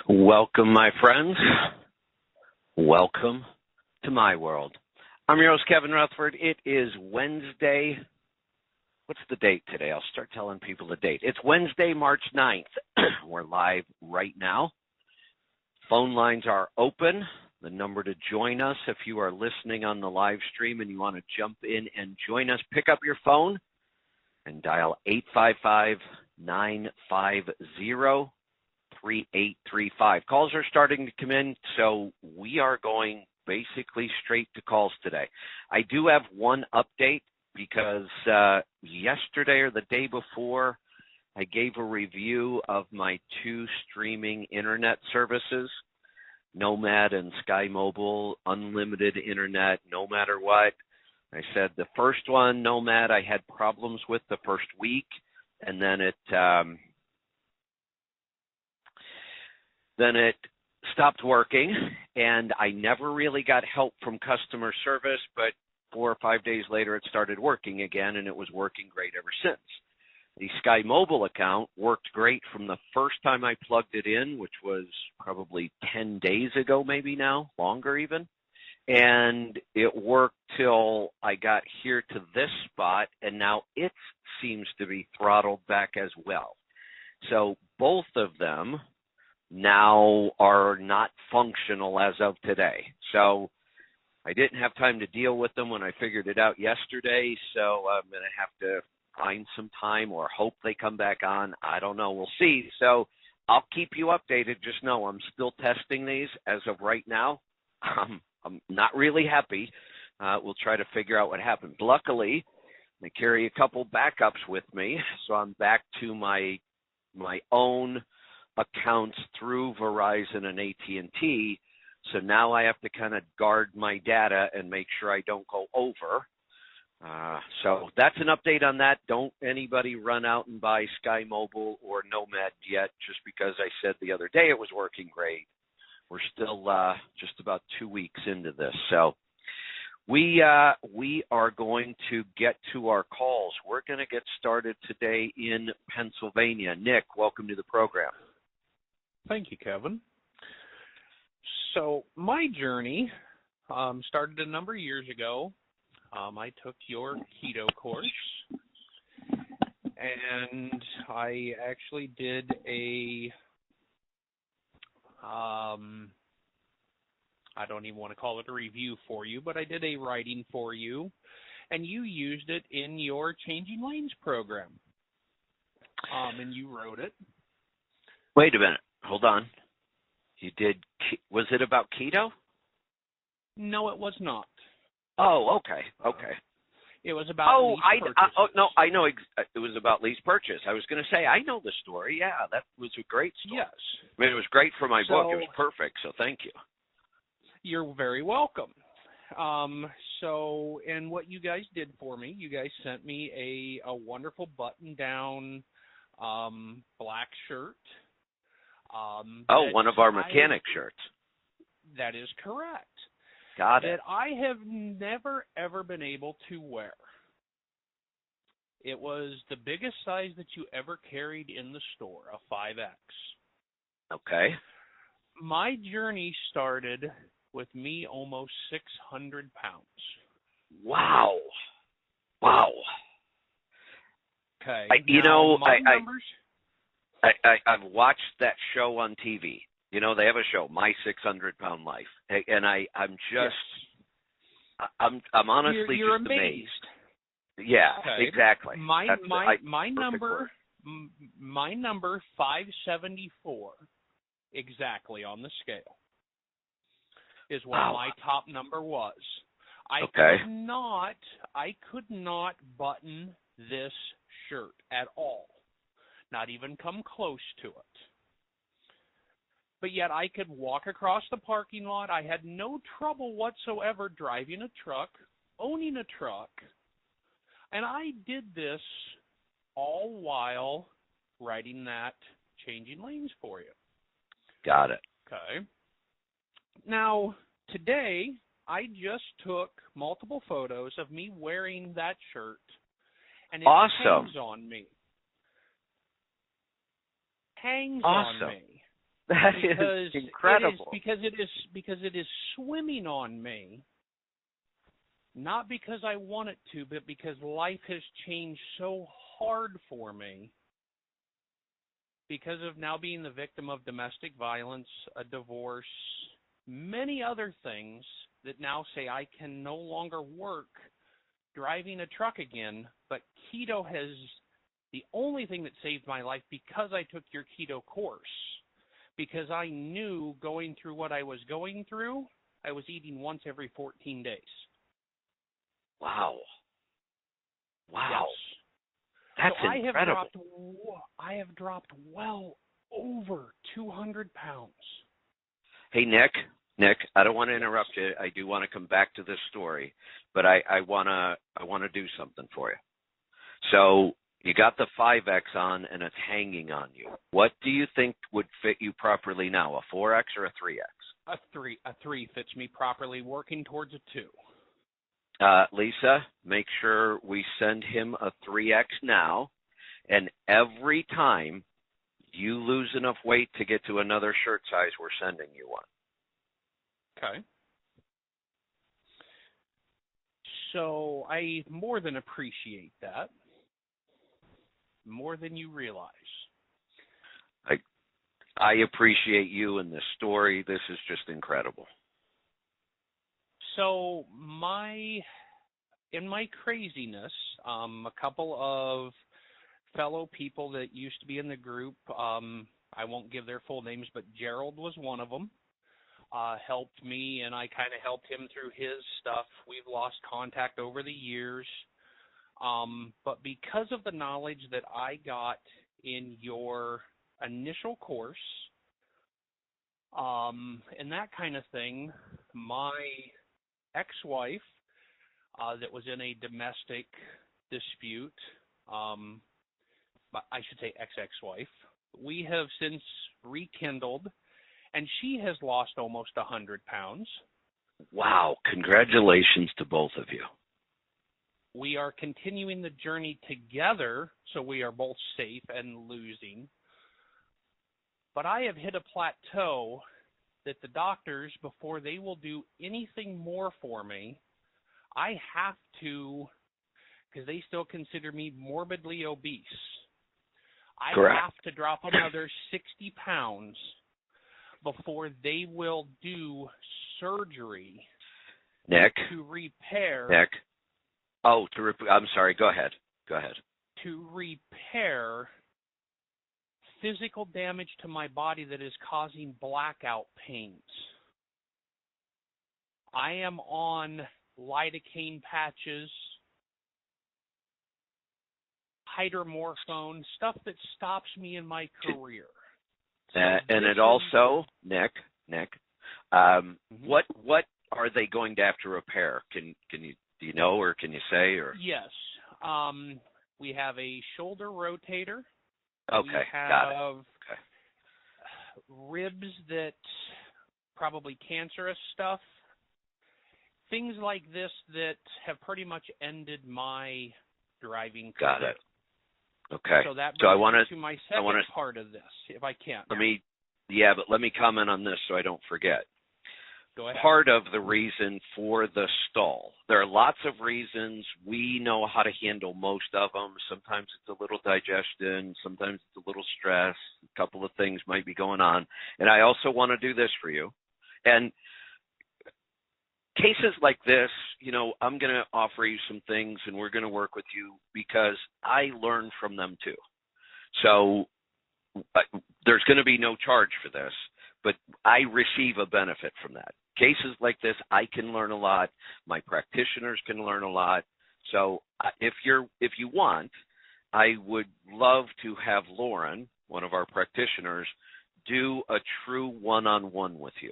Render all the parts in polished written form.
Welcome, my friends. Welcome to my world. I'm your host, Kevin Rutherford. It is Wednesday. What's the date today? I'll start telling people the date. It's Wednesday, March 9th. We're live right now. Phone lines are open. The number to join us, if you are listening on the live stream and you want to jump in and join us, pick up your phone and dial 855-950-3835. Calls are starting to come in, so we are going basically straight to calls today. I do have one update because yesterday or the day before, I gave a review of my two streaming internet services, Nomad and Sky Mobile, unlimited internet, no matter what. I said the first one, Nomad, I had problems with the first week, and then it stopped working, and I never really got help from customer service, but 4 or 5 days later it started working again, and it was working great ever since. The Sky Mobile account worked great from the first time I plugged it in, which was probably 10 days ago maybe now, longer even. And it worked till I got here to this spot, and now it seems to be throttled back as well. So both of them now are not functional as of today. So I didn't have time to deal with them when I figured it out yesterday, so I'm going to have to find some time or hope they come back on. I don't know. We'll see. So I'll keep you updated. Just know I'm still testing these as of right now. I'm not really happy. We'll try to figure out what happened. Luckily, I carry a couple backups with me, so I'm back to my own accounts through Verizon and AT&T. So now I have to kind of guard my data and make sure I don't go over. So that's an update on that. Don't anybody run out and buy Sky Mobile or Nomad yet just because I said the other day it was working great. We're still just about 2 weeks into this. So we are going to get to our calls. We're going to get started today in Pennsylvania. Nick, welcome to the program. Thank you, Kevin. So my journey started a number of years ago. I took your keto course, and I actually did I don't even want to call it a review for you, but I did a writing for you, and you used it in your Changing Lanes program, and you wrote it. Wait a minute. Hold on. You did, was it about keto? No, it was not. Oh, okay. It was about lease purchases. No, I know it was about lease purchase. I was going to say, I know the story. Yeah, that was a great story. Yes. I mean, it was great for my book. It was perfect, so thank you. You're very welcome. So, and what you guys did for me, you guys sent me a wonderful button-down black shirt. One of our mechanic shirts. That is correct. Got it. That I have never, ever been able to wear. It was the biggest size that you ever carried in the store, a 5X. Okay. My journey started with me almost 600 pounds. Wow. Okay. I've watched that show on TV. You know, they have a show, My 600-Pound Life, and I'm honestly you're just amazed. Yeah, okay. Exactly. My number 574 exactly on the scale is what my top number was. I could not button this shirt at all. Not even come close to it. But yet I could walk across the parking lot. I had no trouble whatsoever driving a truck, owning a truck. And I did this all while writing that Changing Lanes for you. Got it. Okay. Now, today, I just took multiple photos of me wearing that shirt, and it hangs on me. Hangs on me. That is incredible. Because it is swimming on me. Not because I want it to, but because life has changed so hard for me. Because of now being the victim of domestic violence, a divorce, many other things that now say I can no longer work driving a truck again, but keto has the only thing that saved my life because I took your keto course. Because I knew going through what I was going through, I was eating once every 14 days. Wow. Yes. That's so incredible. I have dropped well over 200 pounds. Hey, Nick, I don't want to interrupt you. I do want to come back to this story, but I want to do something for you. So you got the 5X on, and it's hanging on you. What do you think would fit you properly now, a 4X or a 3X? A 3 fits me properly, working towards a 2. Lisa, make sure we send him a 3X now, and every time you lose enough weight to get to another shirt size, we're sending you one. Okay. So I more than appreciate that. More than you realize. I appreciate you and this story. This is just incredible. So in my craziness, a couple of fellow people that used to be in the group, I won't give their full names, but Gerald was one of them, helped me, and I kind of helped him through his stuff. We've lost contact over the years. But because of the knowledge that I got in your initial course, and that kind of thing, my ex-wife, that was in a domestic dispute, I should say ex-ex-wife, we have since rekindled, and she has lost almost 100 pounds. Wow. Congratulations to both of you. We are continuing the journey together, so we are both safe and losing. But I have hit a plateau that the doctors, before they will do anything more for me, I have to, because they still consider me morbidly obese, I Correct. have to drop another 60 pounds before they will do surgery Nick, to repair. Nick. Oh, I'm sorry. Go ahead. To repair physical damage to my body that is causing blackout pains. I am on lidocaine patches, hydromorphone, stuff that stops me in my career. And it also, Nick, what are they going to have to repair? Can you, do you know, or can you say, or? Yes. We have a shoulder rotator. Okay, we have got it. Okay. Ribs that probably cancerous stuff. Things like this that have pretty much ended my driving career. Got it. Okay. So that brings me to my second part of this, if I can. Let me comment on this so I don't forget. Go ahead. Part of the reason for the stall. There are lots of reasons. We know how to handle most of them. Sometimes it's a little digestion. Sometimes it's a little stress. A couple of things might be going on. And I also want to do this for you. And cases like this, I'm going to offer you some things, and we're going to work with you because I learn from them too. So there's going to be no charge for this, but I receive a benefit from that. Cases like this, I can learn a lot. My practitioners can learn a lot. So if you want, I would love to have Lauren, one of our practitioners, do a true one-on-one with you,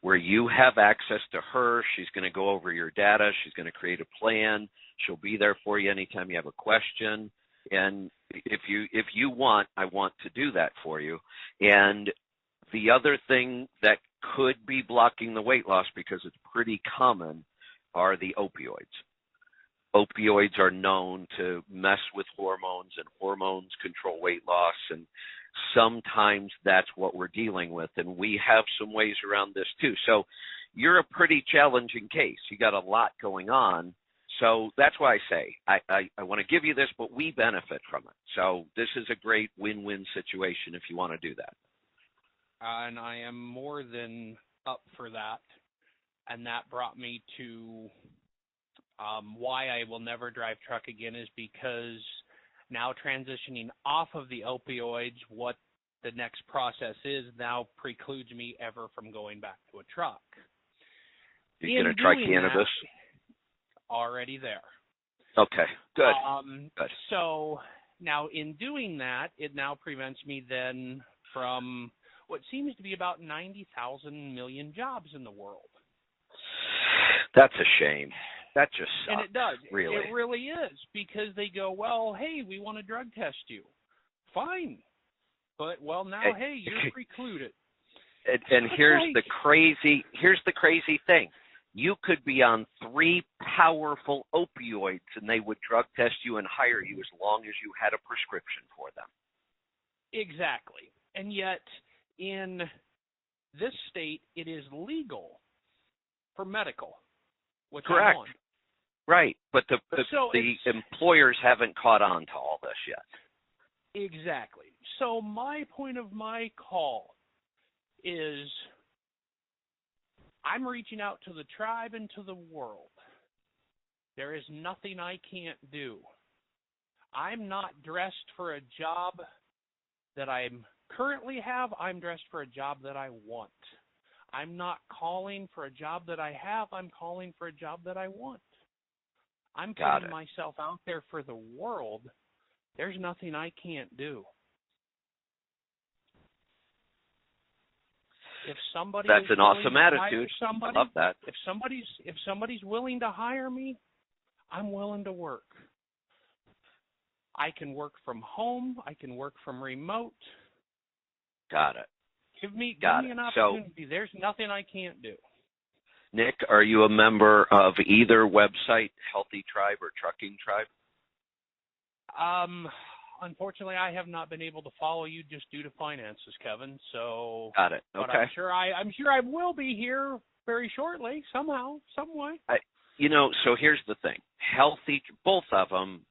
where you have access to her. She's going to go over your data. She's going to create a plan. She'll be there for you anytime you have a question. And if you want, I want to do that for you. And the other thing that could be blocking the weight loss, because it's pretty common, are the opioids. Opioids are known to mess with hormones, and hormones control weight loss. And sometimes that's what we're dealing with, and we have some ways around this too. So you're a pretty challenging case. You got a lot going on. So that's why I say I want to give you this, but we benefit from it. So this is a great win-win situation if you want to do that. And I am more than up for that. And that brought me to why I will never drive truck again, is because now transitioning off of the opioids, what the next process is now precludes me ever from going back to a truck. You're going to try cannabis? Already there. Okay, good. Good. So now in doing that, it now prevents me then from what seems to be about 90,000 million jobs in the world. That's a shame. That just sucks. And it does. Really. It really is, because they go, well, hey, we want to drug test you. Fine. But, well, now, hey, you're precluded. And here's the crazy thing. You could be on 3 powerful opioids and they would drug test you and hire you as long as you had a prescription for them. Exactly. And yet, in this state, it is legal for medical, which Correct. I'm on. Right. But the employers haven't caught on to all this yet. Exactly. So my point of my call is I'm reaching out to the tribe and to the world. There is nothing I can't do. I'm not dressed for a job that I currently have. I'm dressed for a job that I want. I'm not calling for a job that I have. I'm calling for a job that I want. I'm putting myself out there for the world. There's nothing I can't do. If somebody That's an awesome attitude. I love that. If somebody's willing to hire me, I'm willing to work. I can work from home. I can work from remote. Got it. Give me an opportunity. There's nothing I can't do. Nick, are you a member of either website, Healthy Tribe or Trucking Tribe? Unfortunately, I have not been able to follow you just due to finances, Kevin. So got it. Okay. But I'm sure I will be here very shortly, somehow, some way. So here's the thing. Healthy, both of them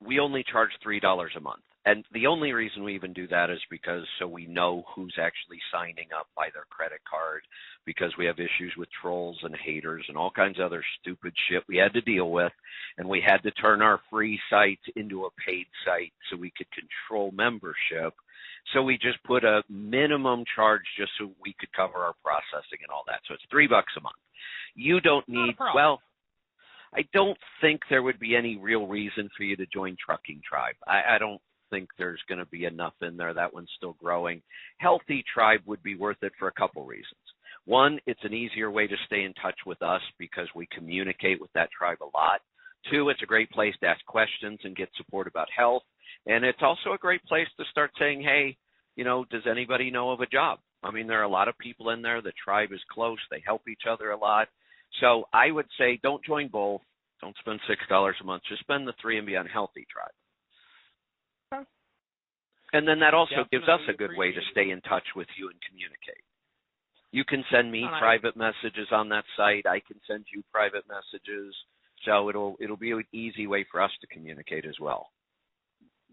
we only charge $3 a month. And the only reason we even do that is because so we know who's actually signing up by their credit card, because we have issues with trolls and haters and all kinds of other stupid shit we had to deal with. And we had to turn our free site into a paid site so we could control membership. So we just put a minimum charge just so we could cover our processing and all that. So it's $3 a month. You don't need, I don't think there would be any real reason for you to join Trucking Tribe. I don't think there's going to be enough in there. That one's still growing. Healthy Tribe would be worth it for a couple reasons. One, it's an easier way to stay in touch with us because we communicate with that tribe a lot. Two, it's a great place to ask questions and get support about health. And it's also a great place to start saying, hey, does anybody know of a job? I mean, there are a lot of people in there. The tribe is close. They help each other a lot. So I would say don't join both. Don't spend $6 a month. Just spend the $3 and be on Healthy Tribe. Okay. And then that also gives us a good way to stay in touch with you and communicate. You can send me private messages on that site. I can send you private messages. So it'll be an easy way for us to communicate as well.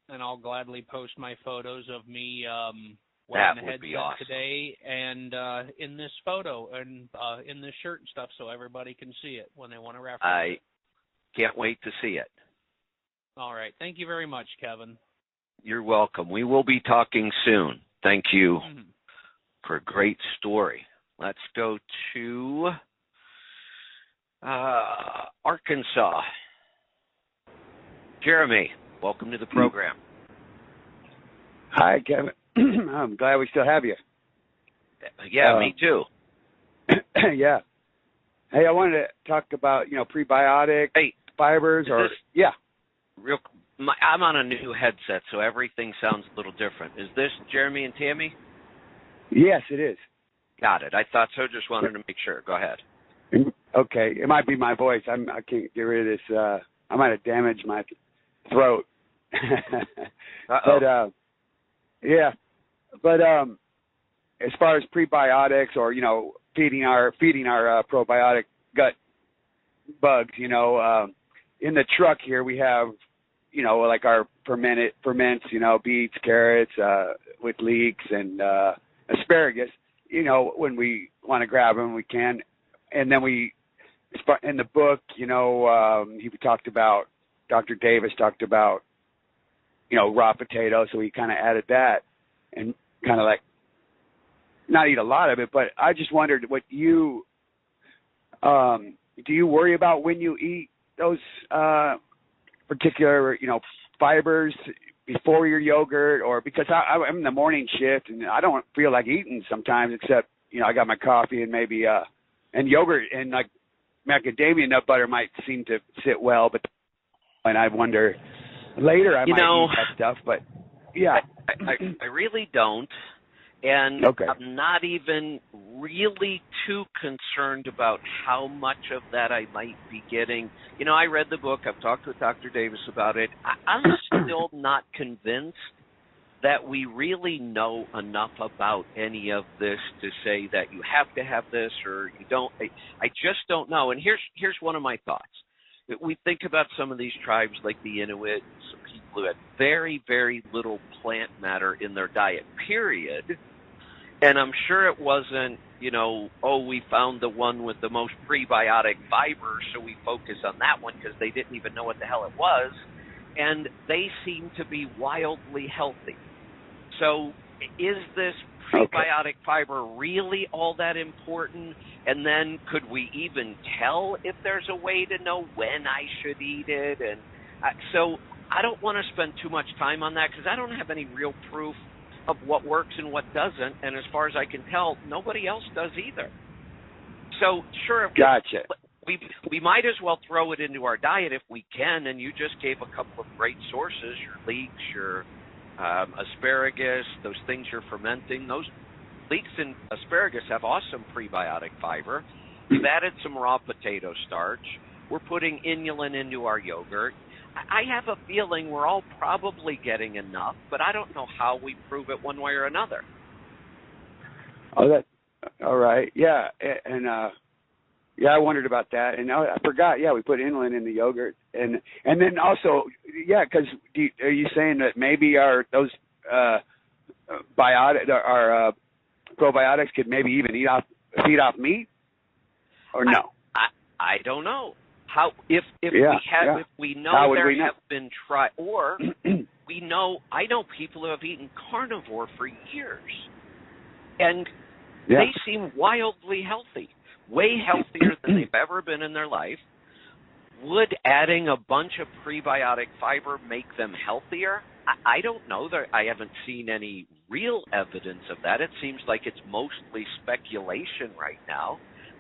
And I'll gladly post my photos of me wearing the headset today and in this photo and in this shirt and stuff so everybody can see it when they want to reference it. I can't wait to see it. All right. Thank you very much, Kevin. You're welcome. We will be talking soon. Thank you for a great story. Let's go to Arkansas. Jeremy, welcome to the program. Hi, Kevin. I'm glad we still have you. Yeah, me too. Yeah. Hey, I wanted to talk about, prebiotic fibers I'm on a new headset, so everything sounds a little different. Is this Jeremy and Tammy? Yes, it is. Got it. I thought so. Just wanted to make sure. Go ahead. Okay. It might be my voice. I can't get rid of this. I might have damaged my throat. But Yeah, but as far as prebiotics or feeding our probiotic gut bugs, in the truck here we have like our ferments, beets, carrots, with leeks and asparagus. When we want to grab them, we can, and then in the book, Dr. Davis talked about raw potatoes, so we kind of added that and kind of like not eat a lot of it, but I just wondered what do you worry about when you eat those particular, fibers before your yogurt, or because I'm in the morning shift and I don't feel like eating sometimes except, I got my coffee and maybe, and yogurt and like macadamia nut butter might seem to sit well, and I wonder later I might eat that stuff, but yeah. I really don't. And okay. I'm not even really too concerned about how much of that I might be getting. I read the book. I've talked with Dr. Davis about it. I'm still not convinced that we really know enough about any of this to say that you have to have this or you don't. I just don't know. And here's one of my thoughts. We think about some of these tribes like the Inuit, some people who had very, very little plant matter in their diet, period. And I'm sure it wasn't, we found the one with the most prebiotic fiber, so we focus on that one because they didn't even know what the hell it was. And they seem to be wildly healthy. So is this prebiotic fiber really all that important? And then could we even tell if there's a way to know when I should eat it? And so I don't want to spend too much time on that because I don't have any real proof of what works and what doesn't, and as far as I can tell, nobody else does either. So sure, gotcha. We might as well throw it into our diet if we can, and you just gave a couple of great sources, your leeks, your asparagus, those things you're fermenting. Those leeks and asparagus have awesome prebiotic fiber. We've added some raw potato starch. We're putting inulin into our yogurt. I have a feeling we're all probably getting enough, but I don't know how we prove it one way or another. Oh, all right. Yeah, and I wondered about that, and I forgot. Yeah, we put inulin in the yogurt, and then also, yeah, because are you saying that maybe those probiotics could maybe even feed off meat, or no? I don't know. How if we know there have been tried, or I know people who have eaten carnivore for years, and they seem wildly healthy, way healthier than they've ever been in their life. Would adding a bunch of prebiotic fiber make them healthier? I don't know. I haven't seen any real evidence of that. It seems like it's mostly speculation right now.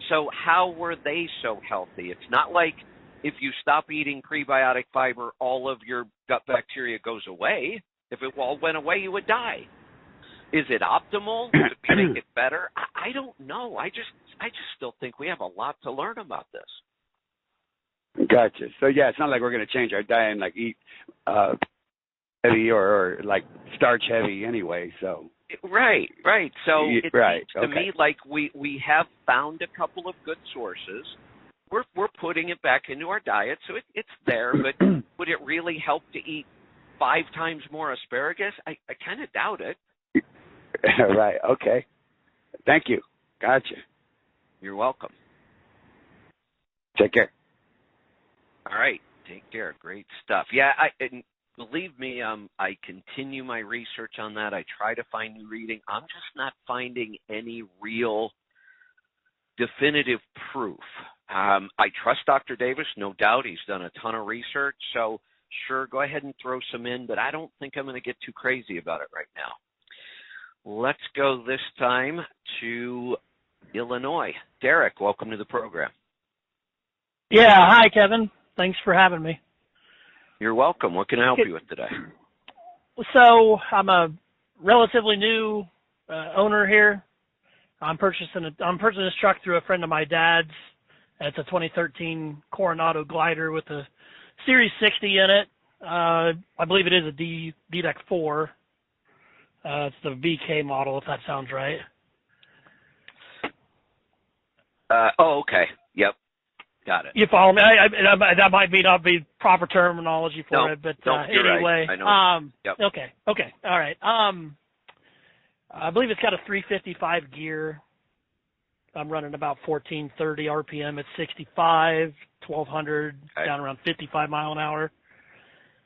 So how were they so healthy? It's not like if you stop eating prebiotic fiber, all of your gut bacteria goes away. If it all went away, you would die. Is it optimal? Does it make it better? I don't know. I just still think we have a lot to learn about this. Gotcha. So yeah, it's not like we're going to change our diet and like eat heavy or like starch heavy anyway. So right. So it seems to me like we have found a couple of good sources. We're putting it back into our diet, so it's there. But would it really help to eat 5 times more asparagus? I kind of doubt it. Right. Okay. Thank you. Gotcha. You're welcome. Take care. All right. Take care. Great stuff. Yeah, and believe me, I continue my research on that. I try to find new reading. I'm just not finding any real definitive proof. I trust Dr. Davis, no doubt. He's done a ton of research. So, sure, go ahead and throw some in, but I don't think I'm going to get too crazy about it right now. Let's go this time to Illinois. Derek, welcome to the program. Yeah, hi, Kevin. Thanks for having me. You're welcome. What can I help you with today? So I'm a relatively new owner here. I'm purchasing this truck through a friend of my dad's. It's a 2013 Coronado glider with a Series 60 in it. I believe it is a D-Deck 4. It's the VK model, if that sounds right. Okay. Yep. Got it. You follow me? That might not be proper terminology for it, but anyway. Right. I know. Yep. Okay. All right. I believe it's got a 355 gear. I'm running about 1430 RPM at 65, 1200 down around 55 mile an hour.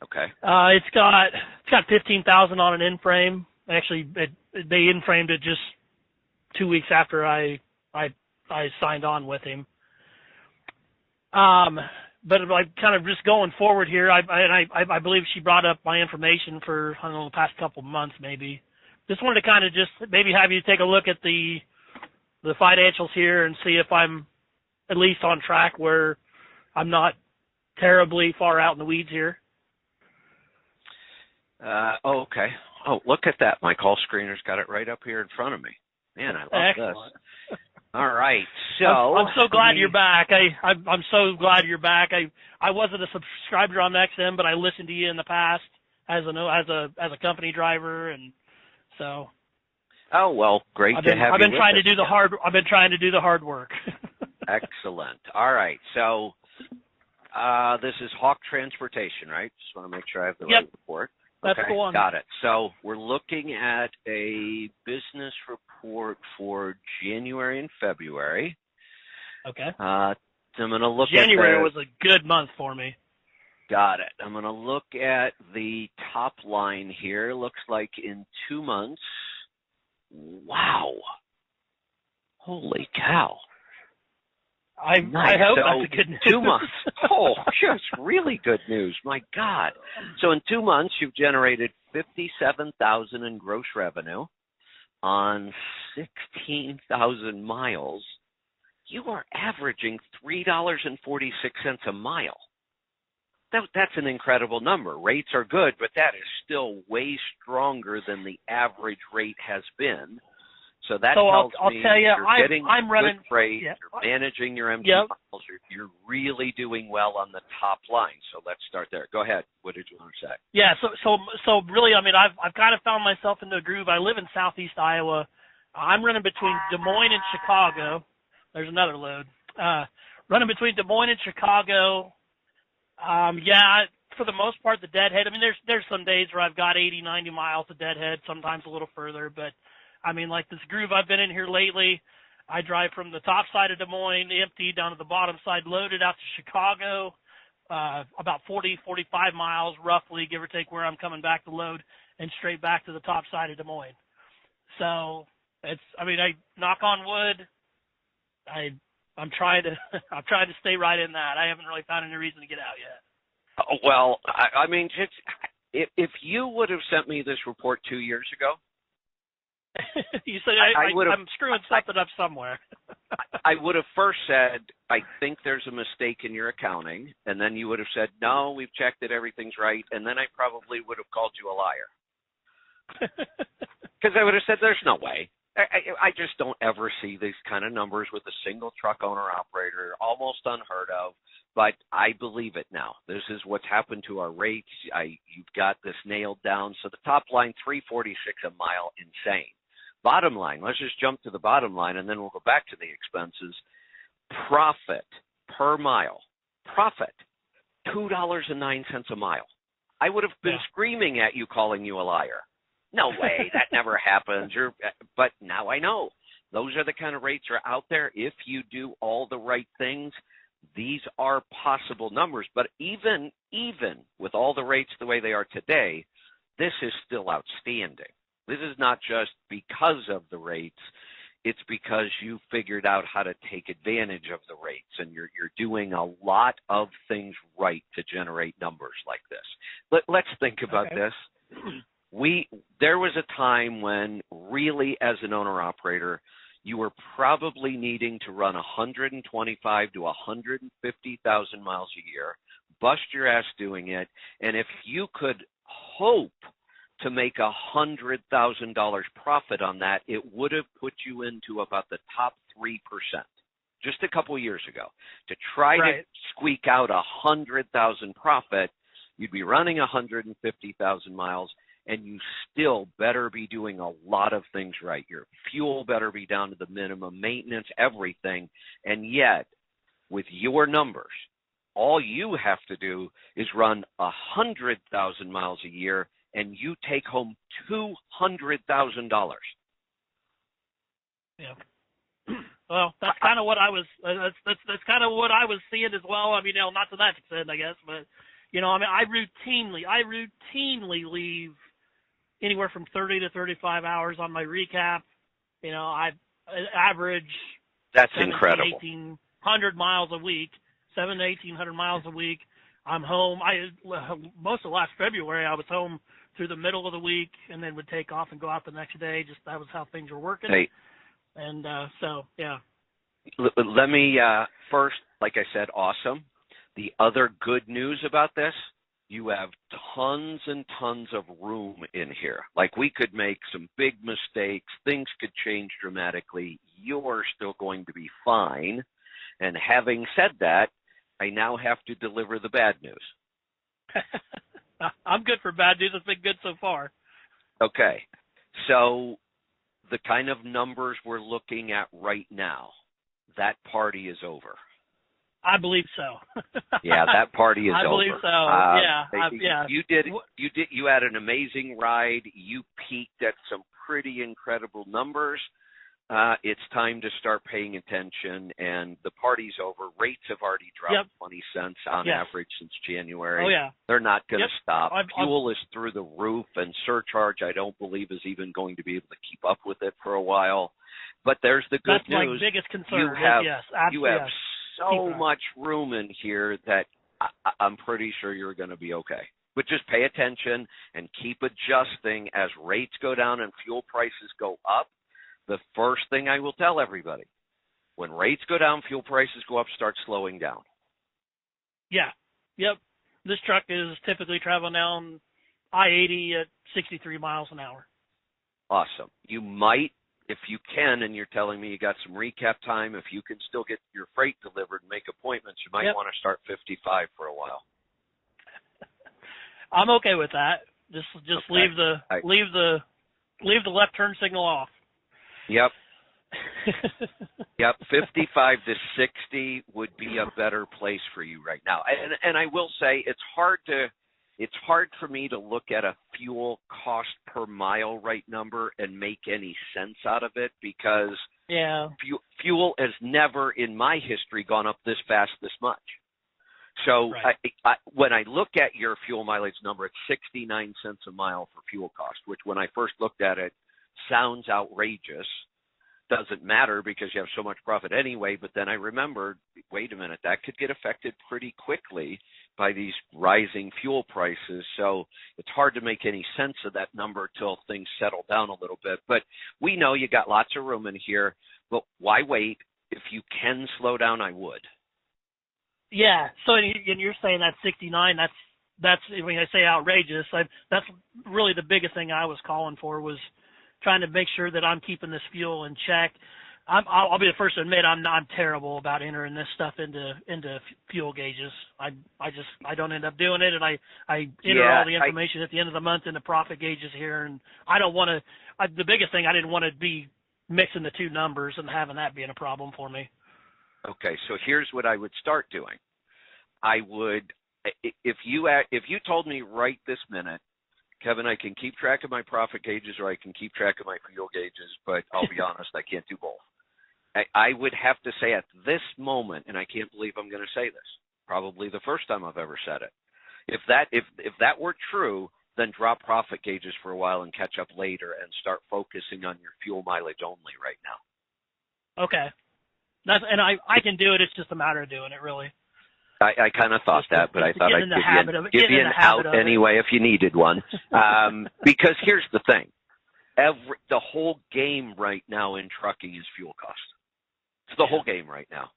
Okay. It's got 15,000 on an in frame. Actually, they in framed it just 2 weeks after I signed on with him. But like kind of just going forward here, I believe she brought up my information for, I don't know, the past couple of months maybe. Just wanted to kind of just maybe have you take a look at the financials here and see if I'm at least on track where I'm not terribly far out in the weeds here. Okay. Oh, look at that. My call screener's got it right up here in front of me. Man, I love Excellent. this. All right. So I'm so glad you're back. I'm so glad you're back. I wasn't a subscriber on XM, but I listened to you in the past as a company driver, and so. Oh well, great to have you. I've been trying to do the hard work. Excellent. All right. So this is Hawk Transportation, right? Just want to make sure I have the right report. That's okay, the one. Got it. So we're looking at a business report for January and February. Okay. I'm going to look January was a good month for me. Got it. I'm going to look at the top line here. Looks like in 2 months. Wow. Holy cow. I hope that's a good news. 2 months. Oh, just really good news. My God. So in 2 months, you've generated $57,000 in gross revenue on 16,000 miles. You are averaging $3.46 a mile. That's an incredible number. Rates are good, but that is still way stronger than the average rate has been. So that tells I'll me tell you, you're getting I'm running, good freight, yeah. You're managing your empty miles, you're really doing well on the top line. So let's start there. Go ahead. What did you want to say? Yeah, so really, I mean, I've kind of found myself in the groove. I live in southeast Iowa. I'm running between Des Moines and Chicago. There's another load. Running between Des Moines and Chicago. For the most part, the deadhead. I mean, there's some days where I've got 80, 90 miles of deadhead, sometimes a little further. But, I mean, like this groove I've been in here lately, I drive from the top side of Des Moines, empty, down to the bottom side, loaded out to Chicago, about 40, 45 miles roughly, give or take, where I'm coming back to load, and straight back to the top side of Des Moines. So, I knock on wood, I'm trying to stay right in that. I haven't really found any reason to get out yet. Well, I mean, if you would have sent me this report 2 years ago, you said I'm screwing something up somewhere. I would have first said, I think there's a mistake in your accounting, and then you would have said, no, we've checked it, everything's right, and then I probably would have called you a liar. Because I would have said, there's no way. I just don't ever see these kind of numbers with a single truck owner operator, almost unheard of, but I believe it now. This is what's happened to our rates. You've got this nailed down. So the top line, $3.46 a mile, insane. Bottom line, let's just jump to the bottom line, and then we'll go back to the expenses. Profit per mile, $2.09 a mile. I would have been screaming at you, calling you a liar. No way, that never happens. But now I know. Those are the kind of rates that are out there. If you do all the right things, these are possible numbers. But even with all the rates the way they are today, this is still outstanding. This is not just because of the rates. It's because you figured out how to take advantage of the rates, and you're doing a lot of things right to generate numbers like this. Let's think about this. There was a time when really, as an owner-operator, you were probably needing to run 125 to 150,000 miles a year, bust your ass doing it, and if you could hope to make $100,000 profit on that, it would have put you into about the top 3%. Just a couple years ago, to try to squeak out 100,000 profit, you'd be running 150,000 miles. and you still better be doing a lot of things right. Your fuel better be down to the minimum, maintenance, everything. And yet, with your numbers, all you have to do is run 100,000 miles a year, and you take home $200,000. Yeah. Well, that's kind of what I was. That's kind of what I was seeing as well. I mean, not to that extent, I guess, but I mean, I routinely leave anywhere from 30 to 35 hours on my recap. I average that's incredible. 1,800 miles a week, 700 to 1,800 miles a week. I'm home. Most of last February, I was home through the middle of the week, and then would take off and go out the next day. Just that was how things were working. Hey. And so, yeah. Let me first, like I said, awesome. The other good news about this, you have tons and tons of room in here. Like, we could make some big mistakes. Things could change dramatically. You're still going to be fine. And having said that, I now have to deliver the bad news. I'm good for bad news. It's been good so far. Okay. So the kind of numbers we're looking at right now, that party is over. I believe so. Yeah, that party is over. I believe so. Yeah. You had an amazing ride. You peaked at some pretty incredible numbers. It's time to start paying attention, and the party's over. Rates have already dropped 20 cents on average since January. Oh, yeah. They're not going to stop. Fuel is through the roof, and surcharge, I don't believe, is even going to be able to keep up with it for a while. But there's the good news. That's my biggest concern. You have so much room in here that I'm pretty sure you're going to be okay. But just pay attention and keep adjusting as rates go down and fuel prices go up. The first thing I will tell everybody, when rates go down, fuel prices go up, start slowing down. Yeah. Yep. This truck is typically traveling down I-80 at 63 miles an hour. Awesome. You might, if you can, and you're telling me you got some recap time, if you can still get your freight delivered and make appointments, you might want to start 55 for a while. I'm okay with that. Just okay. leave the left turn signal off. Yep. Yep. 55 to 60 would be a better place for you right now. And I will say it's hard for me to look at a fuel cost per mile rate number and make any sense out of it, because fuel has never in my history gone up this fast this much. So when I look at your fuel mileage number, it's 69 cents a mile for fuel cost, which when I first looked at it sounds outrageous. Doesn't matter because you have so much profit anyway. But then I remembered, wait a minute, that could get affected pretty quickly by these rising fuel prices. So it's hard to make any sense of that number till things settle down a little bit. But we know you got lots of room in here, but why wait? If you can slow down, I would. Yeah. So, and you're saying that 69, that's when I say outrageous, that's really the biggest thing I was calling for, was trying to make sure that I'm keeping this fuel in check. I'll be the first to admit I'm terrible about entering this stuff into fuel gauges. I don't end up doing it, and I enter all the information at the end of the month in the profit gauges here, and I don't want to. The biggest thing, I didn't want to be mixing the two numbers and having that being a problem for me. Okay, so here's what I would start doing. I would, if you told me right this minute, Kevin, I can keep track of my profit gauges or I can keep track of my fuel gauges, but I'll be honest, I can't do both. I would have to say at this moment, and I can't believe I'm going to say this, probably the first time I've ever said it. If that were true, then drop profit gauges for a while and catch up later and start focusing on your fuel mileage only right now. Okay. And I can do it. It's just a matter of doing it, really. I kind of thought that, but I thought I'd give you an out anyway if you needed one. Because here's the thing. The whole game right now in trucking is fuel cost. It's the whole game right now.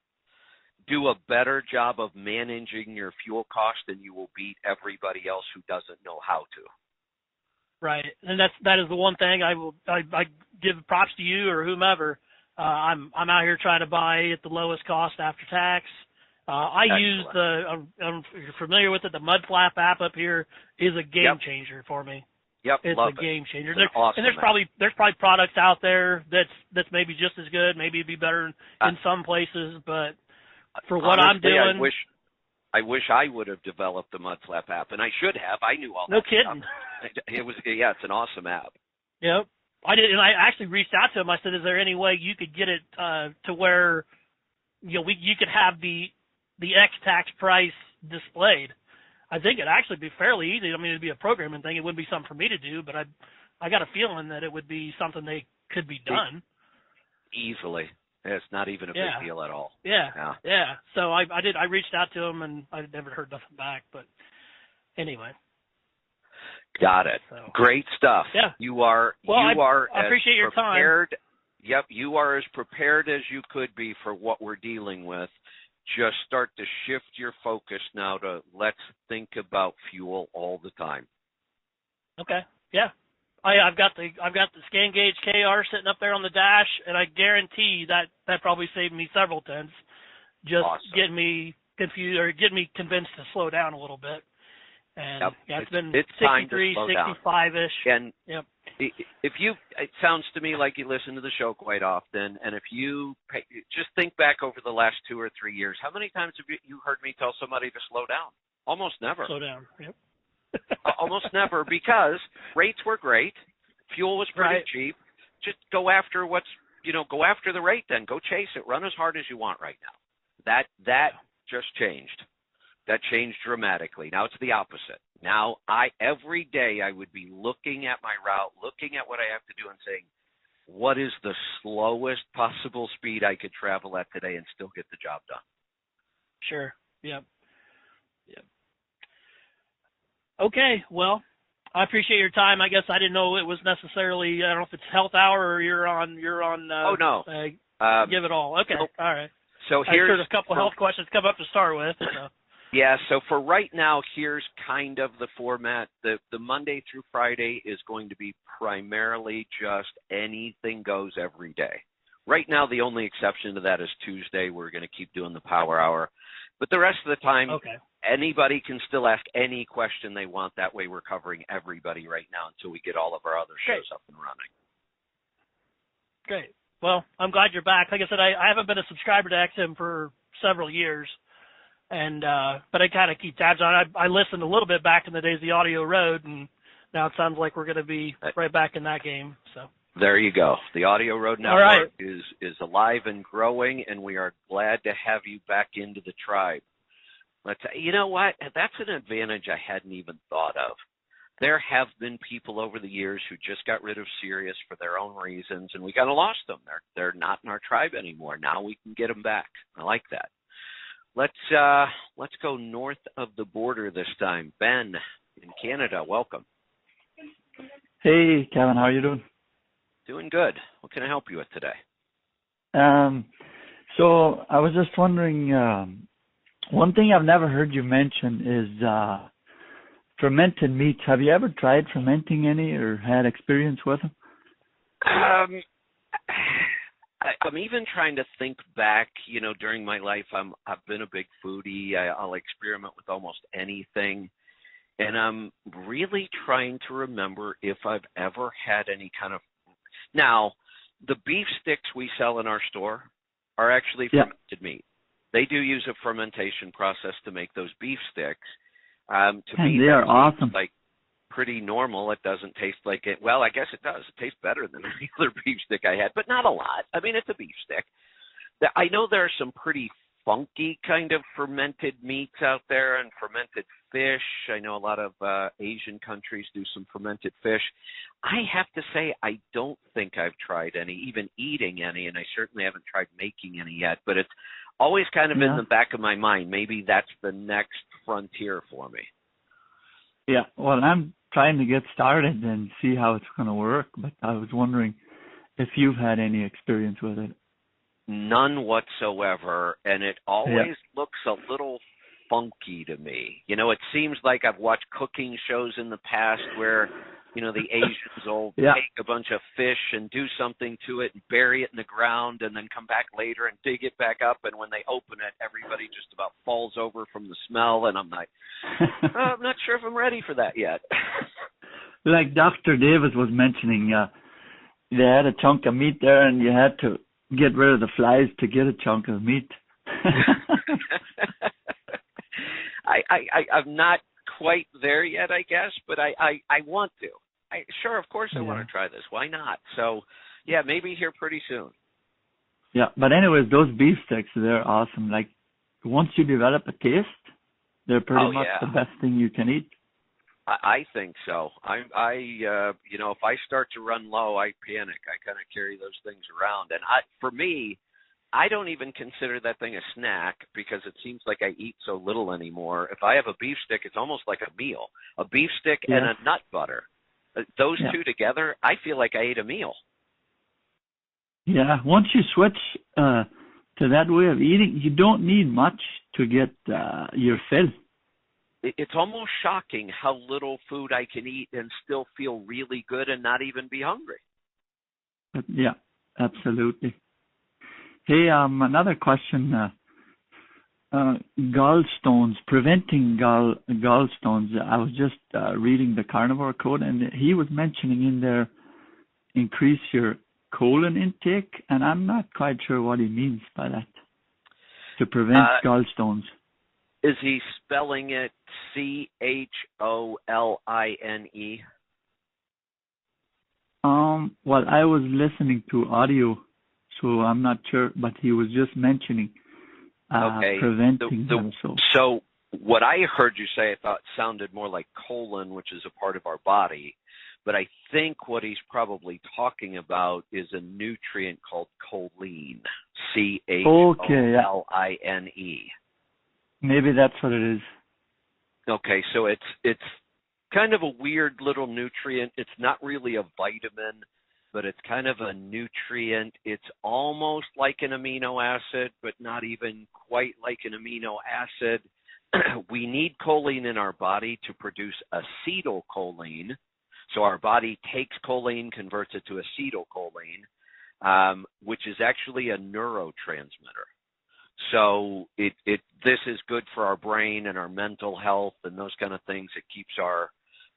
Do a better job of managing your fuel cost and you will beat everybody else who doesn't know how to. Right. And that is the one thing I give props to you or whomever. I'm out here trying to buy at the lowest cost after tax. I use if you're familiar with it, the Mud Flap app up here is a game changer for me. Yep, It's love a game changer. It's awesome and there's probably products out there that's maybe just as good, maybe it'd be better in some places, but for what honestly, I'm doing, I wish I would have developed the Mudflap app, and I should have. I knew all no that kidding. stuff. It's an awesome app. Yep. I did, and I actually reached out to him. I said, "Is there any way you could get it to where, you could have the X-Tax price displayed?" I think it'd actually be fairly easy. I mean, it'd be a programming thing. It wouldn't be something for me to do, but I got a feeling that it would be something they could be done easily. It's not even a big deal at all. Yeah. So I reached out to him, and I never heard nothing back. But anyway. Got it. So. Great stuff. Yeah. You are I appreciate your prepared. time. Yep, you are as prepared as you could be for what we're dealing with. Just start to shift your focus now to let's think about fuel all the time. Okay. Yeah. I've got the Scan Gauge KR sitting up there on the dash, and I guarantee that probably saved me several tenths, just awesome. getting me confused or getting me convinced to slow down a little bit. And it's been 63, 65-ish. And yep. It sounds to me like you listen to the show quite often, and if you just think back over the last 2 or 3 years, how many times have you heard me tell somebody to slow down? Almost never. Slow down. Yep. Almost never, because rates were great, fuel was pretty cheap. Just go after go after the rate. Then go chase it. Run as hard as you want right now. That just changed. That changed dramatically. Now it's the opposite. Now every day I would be looking at my route, looking at what I have to do, and saying, what is the slowest possible speed I could travel at today and still get the job done? Sure. Yep. Okay, well, I appreciate your time. I guess I didn't know it was necessarily, I don't know if it's health hour or you're on. Oh, no. Give it all. Okay, nope. All right. So here's a couple health questions come up to start with. So. Yeah, so for right now, here's kind of the format. The Monday through Friday is going to be primarily just anything goes every day. Right now, the only exception to that is Tuesday. We're going to keep doing the power hour. But the rest of the time, anybody can still ask any question they want. That way we're covering everybody right now until we get all of our other shows up and running. Great. Well, I'm glad you're back. Like I said, I haven't been a subscriber to XM for several years, and but I kind of keep tabs on it. I listened a little bit back in the days of the Audio Road, and now it sounds like we're going to be right back in that game. So there you go. The Audio Road Network is alive and growing, and we are glad to have you back into the tribe. You know what? That's an advantage I hadn't even thought of. There have been people over the years who just got rid of Sirius for their own reasons, and we kind of lost them. They're not in our tribe anymore. Now we can get them back. I like that. Let's go north of the border this time. Ben in Canada, welcome. Hey, Kevin, how are you doing? Doing good. What can I help you with today? So I was just wondering, one thing I've never heard you mention is fermented meats. Have you ever tried fermenting any or had experience with them? I'm even trying to think back, during my life, I've been a big foodie. I'll experiment with almost anything. And I'm really trying to remember if I've ever had any kind of. Now, the beef sticks we sell in our store are actually fermented meat. They do use a fermentation process to make those beef sticks. To me, they are awesome. Like pretty normal. It doesn't taste like it. Well, I guess it does. It tastes better than any other beef stick I had, but not a lot. I mean, it's a beef stick. I know there are some pretty funky kind of fermented meats out there and fermented fish. I know a lot of Asian countries do some fermented fish. I have to say I don't think I've tried any, even eating any, and I certainly haven't tried making any yet, but it's always kind of in the back of my mind. Maybe that's the next frontier for me. Yeah, well, I'm trying to get started and see how it's going to work, but I was wondering if you've had any experience with it. None whatsoever, and it always looks a little funky to me. It seems like I've watched cooking shows in the past where, the Asians will take a bunch of fish and do something to it and bury it in the ground and then come back later and dig it back up, and when they open it, everybody just about falls over from the smell, and I'm like, I'm not sure if I'm ready for that yet. like Dr. Davis was mentioning, they had a chunk of meat there, and you had to get rid of the flies to get a chunk of meat. I'm not quite there yet, I guess, but I want to. Sure, of course I want to try this. Why not? So, yeah, maybe here pretty soon. Yeah, but anyways, those beef sticks, they're awesome. Like, once you develop a taste, they're pretty much the best thing you can eat. I think so. If I start to run low, I panic. I kind of carry those things around. And for me, I don't even consider that thing a snack because it seems like I eat so little anymore. If I have a beef stick, it's almost like a meal. A beef stick and a nut butter. Those two together, I feel like I ate a meal. Yeah, once you switch to that way of eating, you don't need much to get your fill. It's almost shocking how little food I can eat and still feel really good and not even be hungry. Yeah, absolutely. Hey, another question. Gallstones, preventing gallstones. I was just reading the carnivore code, and he was mentioning in there increase your colon intake, and I'm not quite sure what he means by that. To prevent gallstones. Is he spelling it CHOLINE? Well, I was listening to audio, so I'm not sure, but he was just mentioning preventing them. So what I heard you say, I thought sounded more like colon, which is a part of our body. But I think what he's probably talking about is a nutrient called choline, CHOLINE. Maybe that's what it is. Okay, so it's kind of a weird little nutrient. It's not really a vitamin, but it's kind of a nutrient. It's almost like an amino acid, but not even quite like an amino acid. We need choline in our body to produce acetylcholine. So our body takes choline, converts it to acetylcholine, which is actually a neurotransmitter. So this is good for our brain and our mental health and those kind of things. It keeps our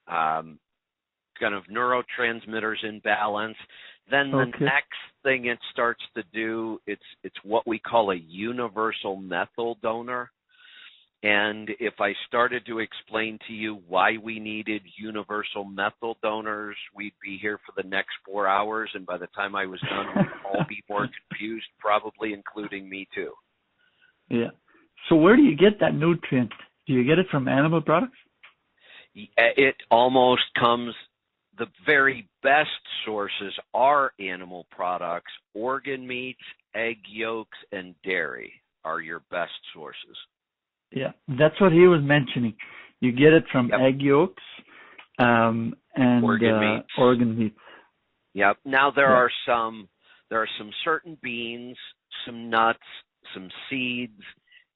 kind of neurotransmitters in balance. Then the next thing it starts to do, it's what we call a universal methyl donor. And if I started to explain to you why we needed universal methyl donors, we'd be here for the next 4 hours. And by the time I was done, we'd all be more confused, probably including me too. Yeah. So where do you get that nutrient? Do you get it from animal products? It almost comes, the very best sources are animal products. Organ meats, egg yolks, and dairy are your best sources. Yeah, that's what he was mentioning. You get it from egg yolks and organ meats. Yep. Now there are some certain beans, some nuts, some seeds,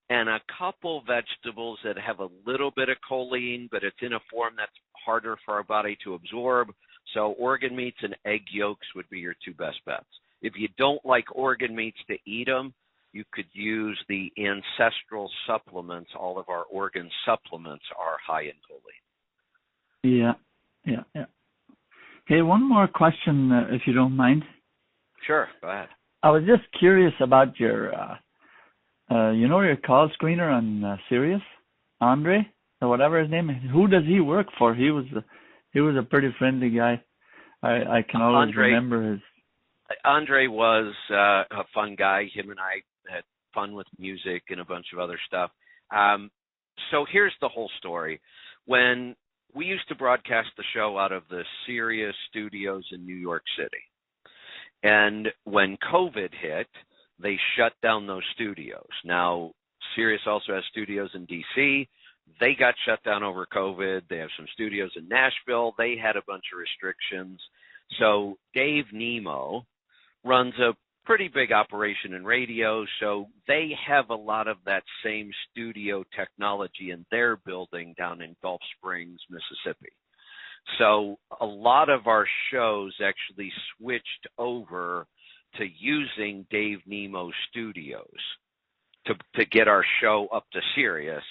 and a couple vegetables that have a little bit of choline, but it's in a form that's harder for our body to absorb. So organ meats and egg yolks would be your two best bets. If you don't like organ meats to eat them, you could use the ancestral supplements. All of our organ supplements are high in choline. Yeah. Hey, one more question, if you don't mind. Sure, go ahead. I was just curious about your, your call screener on Sirius, Andre, or whatever his name is. Who does he work for? He was a pretty friendly guy. I can always remember his. Andre was a fun guy. Him and I had fun with music and a bunch of other stuff. So here's the whole story. When we used to broadcast the show out of the Sirius studios in New York City, and when COVID hit, they shut down those studios. Now, Sirius also has studios in D.C. They got shut down over COVID. They have some studios in Nashville. They had a bunch of restrictions. So Dave Nemo runs a pretty big operation in radio, so they have a lot of that same studio technology in their building down in Gulf Springs, Mississippi. So a lot of our shows actually switched over to using Dave Nemo studios to get our show up to Sirius,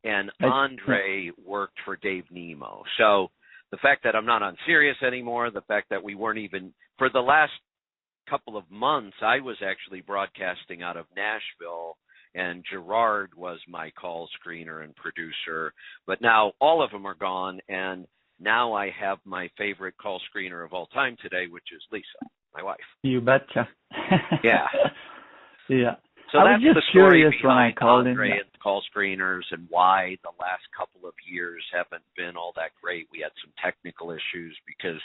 and Andre worked for Dave Nemo. So the fact that I'm not on Sirius anymore, the fact that we weren't even, for the last couple of months, I was actually broadcasting out of Nashville, and Gerard was my call screener and producer. But now all of them are gone, and now I have my favorite call screener of all time today, which is Lisa, my wife. You betcha. Yeah. Yeah. So I that's was just the story curious when I behind called Andre in. and call screeners and why the last couple of years haven't been all that great. We had some technical issues because,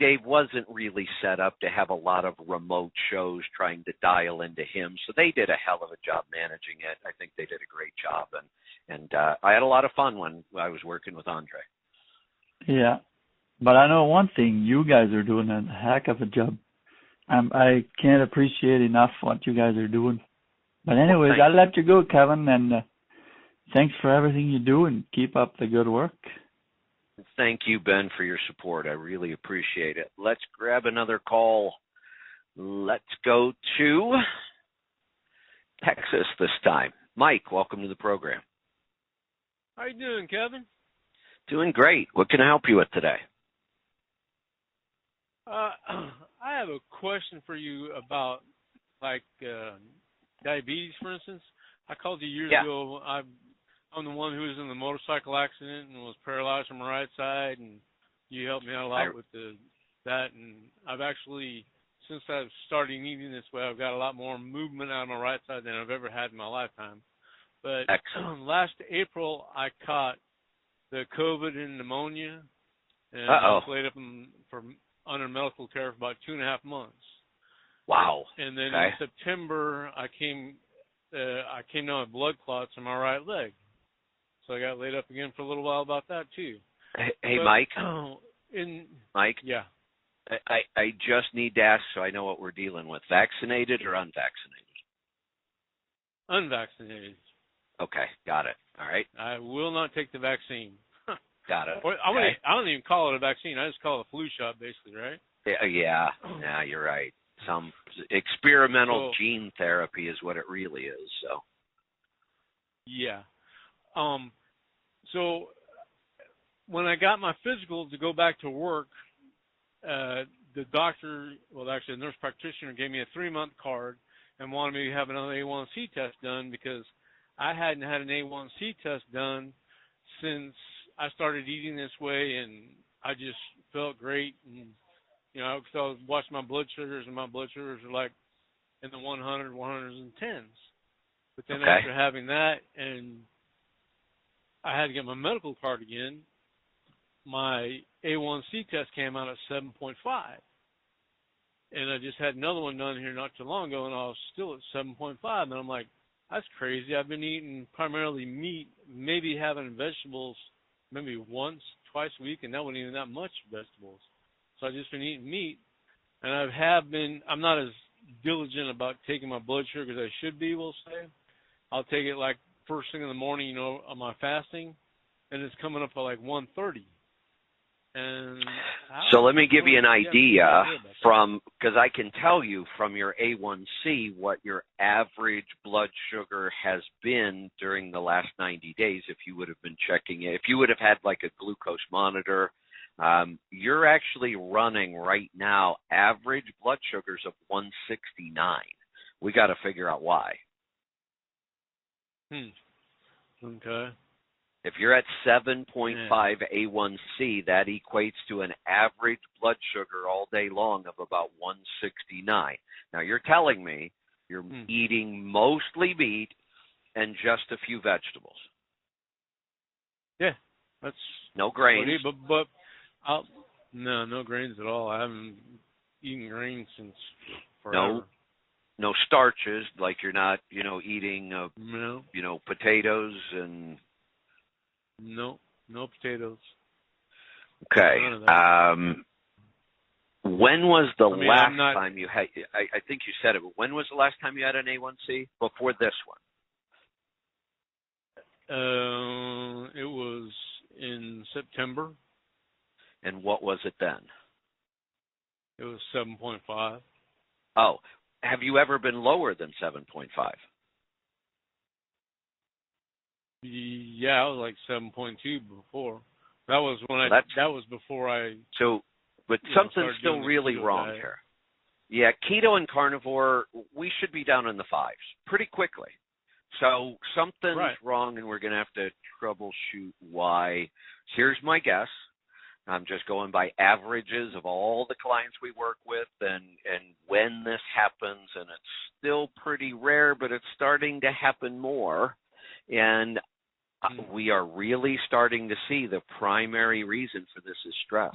Dave wasn't really set up to have a lot of remote shows trying to dial into him. So they did a hell of a job managing it. I think they did a great job. And I had a lot of fun when I was working with Andre. Yeah. But I know one thing, you guys are doing a heck of a job. I can't appreciate enough what you guys are doing. But anyways, I'll let you go, Kevin, and thanks for everything you do, and keep up the good work. Thank you, Ben, for your support. I really appreciate it. Let's grab another call. Let's go to Texas this time. Mike, welcome to the program. How you doing, Kevin? Doing great. What can I help you with today? I have a question for you about, diabetes, for instance. I called you years ago. I'm the one who was in the motorcycle accident and was paralyzed from the right side, and you helped me out a lot with that. And I've actually, since I've started eating this way, I've got a lot more movement out of my right side than I've ever had in my lifetime. But last April, I caught the COVID and pneumonia, and I was laid up under medical care for about 2.5 months. Wow. And then in September, I came down with blood clots in my right leg. So I got laid up again for a little while about that, too. Hey, Mike. Mike? Yeah. I just need to ask so I know what we're dealing with. Vaccinated or unvaccinated? Unvaccinated. Okay, got it. All right. I will not take the vaccine. Got it. I don't even call it a vaccine. I just call it a flu shot, basically, right? Yeah, you're right. Some experimental gene therapy is what it really is. So. Yeah. So when I got my physical to go back to work, the doctor, the nurse practitioner, gave me a 3-month card and wanted me to have another A1C test done because I hadn't had an A1C test done since I started eating this way, and I just felt great. And so I was watching my blood sugars, and my blood sugars are like in the 100s, 110s. But then after having that, and I had to get my medical card again, my A1C test came out at 7.5. And I just had another one done here not too long ago, and I was still at 7.5. And I'm like, that's crazy. I've been eating primarily meat, maybe having vegetables maybe once, twice a week, and that wasn't even that much vegetables. So I've just been eating meat, and I'm not as diligent about taking my blood sugar as I should be, we'll say. I'll take it like first thing in the morning, on my fasting, and it's coming up at like 1:30. And so let me give you an idea because I can tell you from your A1C what your average blood sugar has been during the last 90 days if you would have been checking it. If you would have had like a glucose monitor, you're actually running right now average blood sugars of 169. We got to figure out why. Okay. If you're at 7.5 A1C, that equates to an average blood sugar all day long of about 169. Now, you're telling me you're eating mostly meat and just a few vegetables. Yeah, that's no grains. But no grains at all. I haven't eaten grains since forever. No starches, like you're not, eating, potatoes and. No potatoes. Okay. When was the last time you had? I think you said it. But when was the last time you had an A1C? Before this one. It was in September. And what was it then? It was 7.5. Oh, have you ever been lower than 7.5? Yeah, I was like 7.2 before. That was when that was before I. So, but something's still really wrong diet. here. Yeah, keto and carnivore, we should be down in the 5s pretty quickly. So something's wrong, and we're going to have to troubleshoot why. Here's my guess. I'm just going by averages of all the clients we work with and when this happens, and it's still pretty rare, but it's starting to happen more. And we are really starting to see the primary reason for this is stress.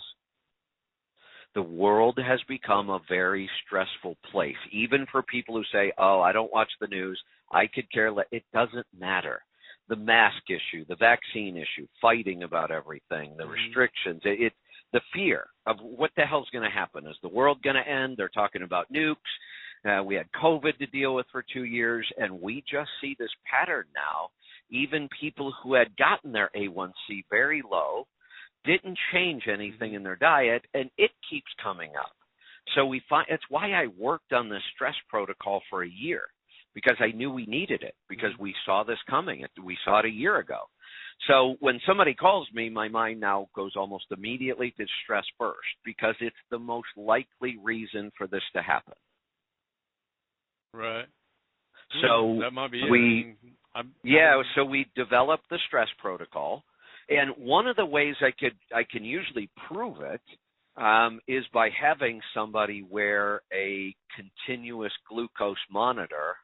The world has become a very stressful place, even for people who say, oh, I don't watch the news, I could care less. It doesn't matter. The mask issue, the vaccine issue, fighting about everything, the restrictions, the fear of what the hell's going to happen. Is the world going to end? They're talking about nukes. We had COVID to deal with for 2 years, and we just see this pattern now. Even people who had gotten their A1C very low didn't change anything in their diet, and it keeps coming up. So it's why I worked on this stress protocol for a year, because I knew we needed it, because we saw this coming. We saw it a year ago. So when somebody calls me, my mind now goes almost immediately to stress first, because it's the most likely reason for this to happen. Right. So that might be so we developed the stress protocol. And one of the ways I can usually prove it is by having somebody wear a continuous glucose monitor.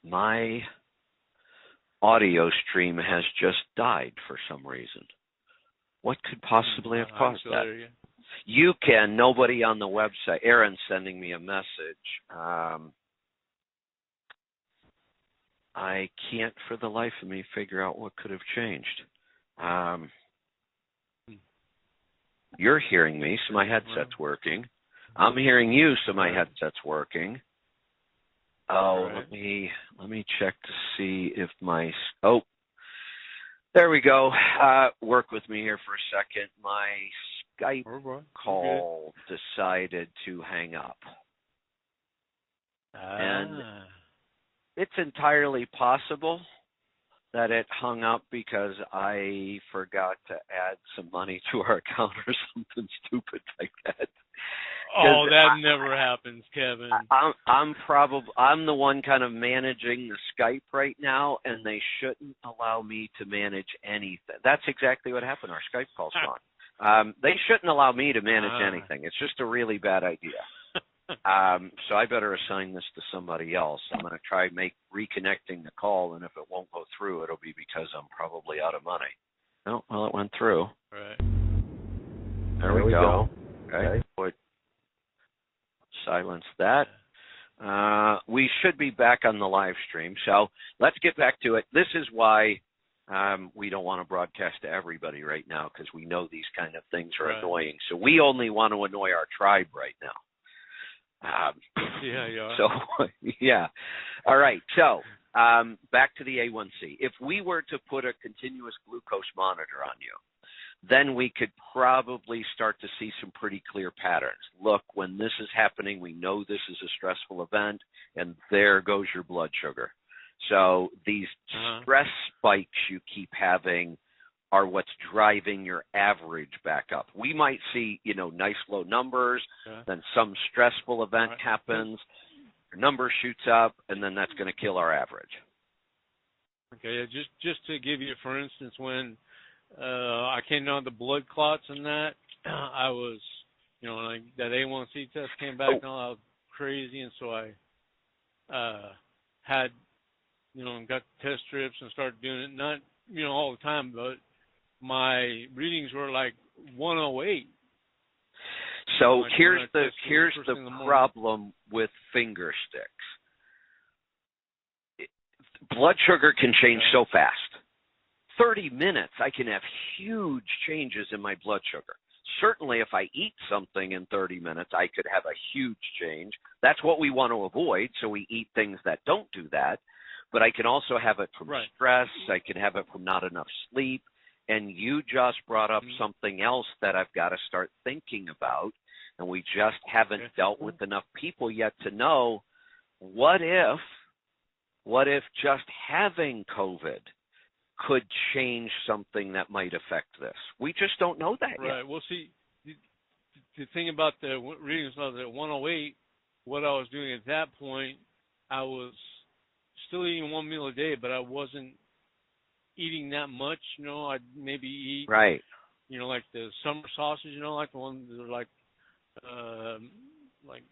My audio stream has just died for some reason. What could possibly have caused that? You can. Nobody on the website. Aaron's sending me a message. I can't for the life of me figure out what could have changed. You're hearing me, so my headset's working. I'm hearing you, so my headset's working. Let me check to see if there we go. Work with me here for a second. My Skype call decided to hang up. And it's entirely possible that it hung up because I forgot to add some money to our account or something stupid like that. Oh, that never happens, Kevin. I'm the one kind of managing the Skype right now, and they shouldn't allow me to manage anything. That's exactly what happened. Our Skype call's gone. They shouldn't allow me to manage anything. It's just a really bad idea. So I better assign this to somebody else. I'm going to try reconnecting the call, and if it won't go through, it'll be because I'm probably out of money. Oh, well, it went through. Right. There we go. Okay. Silence that. We should be back on the live stream. So let's get back to it. This is why we don't want to broadcast to everybody right now, because we know these kind of things are annoying. So we only want to annoy our tribe right now. So, yeah. All right. So, back to the A1C. If we were to put a continuous glucose monitor on you, then we could probably start to see some pretty clear patterns. Look, when this is happening, we know this is a stressful event, and there goes your blood sugar. So these stress spikes you keep having are what's driving your average back up. We might see, nice low numbers, then some stressful event happens, your number shoots up, and then that's going to kill our average. Okay, just to give you, for instance, when I came down with the blood clots and that, I was, that A1C test came back and all, I was crazy, and so I had, got test strips and started doing it, not, all the time, but my readings were like 108. So here's the problem with finger sticks. Blood sugar can change so fast. 30 minutes, I can have huge changes in my blood sugar. Certainly, if I eat something in 30 minutes, I could have a huge change. That's what we want to avoid, so we eat things that don't do that. But I can also have it from stress. I can have it from not enough sleep. And you just brought up something else that I've got to start thinking about, and we just haven't dealt with enough people yet to know, what if just having COVID could change something that might affect this. We just don't know that yet. Right. Well, see, the thing about the readings of the 108, what I was doing at that point, I was still eating one meal a day, but I wasn't eating that much. I'd maybe eat, right, like the summer sausage, like the ones that are like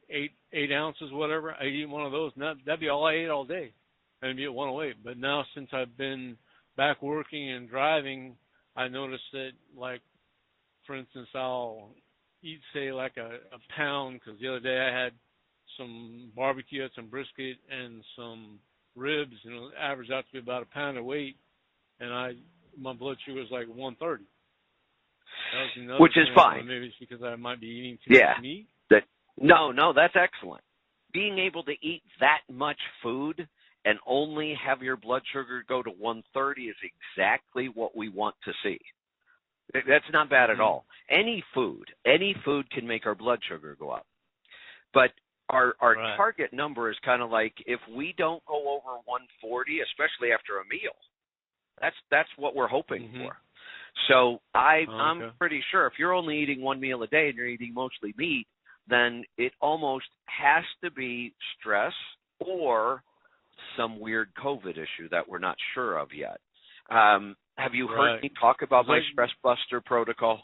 8 ounces, whatever. I'd eat one of those, and that'd be all I ate all day. And be at 108. But now, since I've been back working and driving, I noticed that, like, for instance, I'll eat, say, like a pound, because the other day I had some barbecue, had some brisket and some ribs, and it averaged out to be about a pound of weight, and my blood sugar was like 130. Which is fine. Maybe it's because I might be eating too much meat. No, that's excellent. Being able to eat that much food and only have your blood sugar go to 130 is exactly what we want to see. That's not bad at all. Any food can make our blood sugar go up. But our target number is kind of like, if we don't go over 140, especially after a meal, that's what we're hoping for. So I'm pretty sure if you're only eating one meal a day and you're eating mostly meat, then it almost has to be stress or some weird COVID issue that we're not sure of yet. Have you heard me talk about my Stress Buster protocol?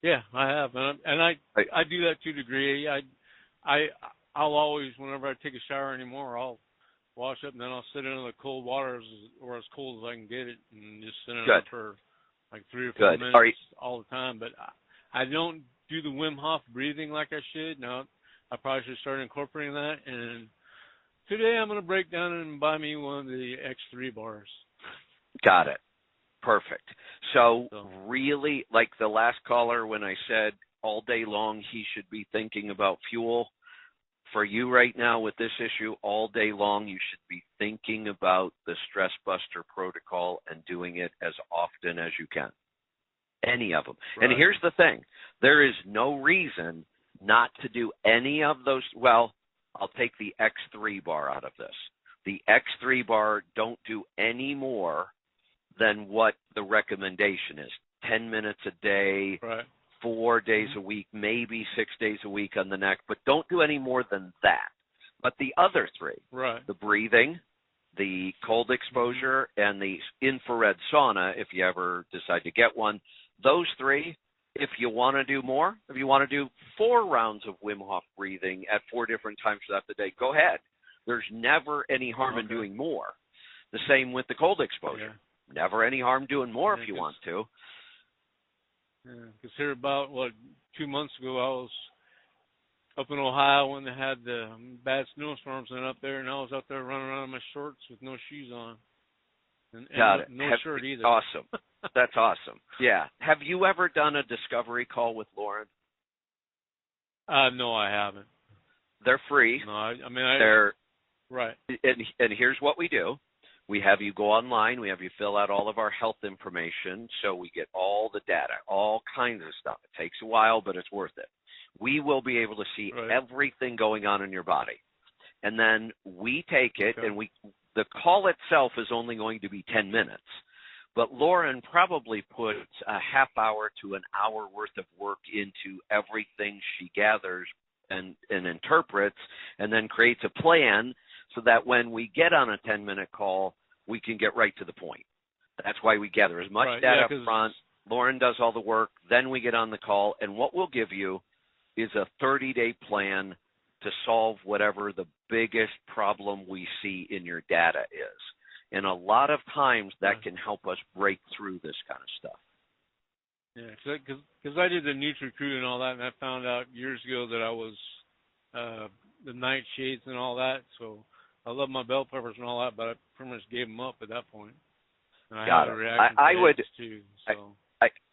Yeah, I have, and I do that to a degree. I'll always, whenever I take a shower anymore, I'll wash up and then I'll sit in the cold water or as cold as I can get it, and just sit in it for like 3 or 4 minutes all the time. But I don't do the Wim Hof breathing like I should. Now, I probably should start incorporating that. And today I'm going to break down and buy me one of the X3 bars. Got it. Perfect. So really, like the last caller, when I said all day long he should be thinking about fuel, for you right now with this issue, all day long you should be thinking about the Stress Buster protocol and doing it as often as you can. Any of them. Right. And here's the thing. There is no reason not to do any of those. Well, I'll take the X3 bar out of this. The X3 bar, don't do any more than what the recommendation is. 10 minutes a day, 4 days a week, maybe 6 days a week on the neck, but don't do any more than that. But the other three, the breathing, the cold exposure, and the infrared sauna, if you ever decide to get one, those three, if you want to do more, if you want to do 4 rounds of Wim Hof breathing at 4 different times throughout the day, go ahead. There's never any harm in doing more. The same with the cold exposure. Never any harm doing more if you want to. Yeah, because here about, 2 months ago, I was up in Ohio when they had the bad snowstorms and up there, and I was out there running around in my shorts with no shoes on. And no shirt either. Awesome. That's awesome. Yeah. Have you ever done a discovery call with Lauren? No, I haven't. They're free. No, they're right. And here's what we do. We have you go online. We have you fill out all of our health information, so we get all the data, all kinds of stuff. It takes a while, but it's worth it. We will be able to see everything going on in your body. And then we take it, and the call itself is only going to be 10 minutes. But Lauren probably puts a half hour to an hour worth of work into everything she gathers and interprets, and then creates a plan so that when we get on a 10-minute call, we can get right to the point. That's why we gather as much data up front. Lauren does all the work. Then we get on the call, and what we'll give you is a 30-day plan to solve whatever the biggest problem we see in your data is. And a lot of times that can help us break through this kind of stuff. Yeah, because I did the NutriCrew and all that, and I found out years ago that I was the nightshades and all that. So I love my bell peppers and all that, but I pretty much gave them up at that point. And I had a reaction too. So.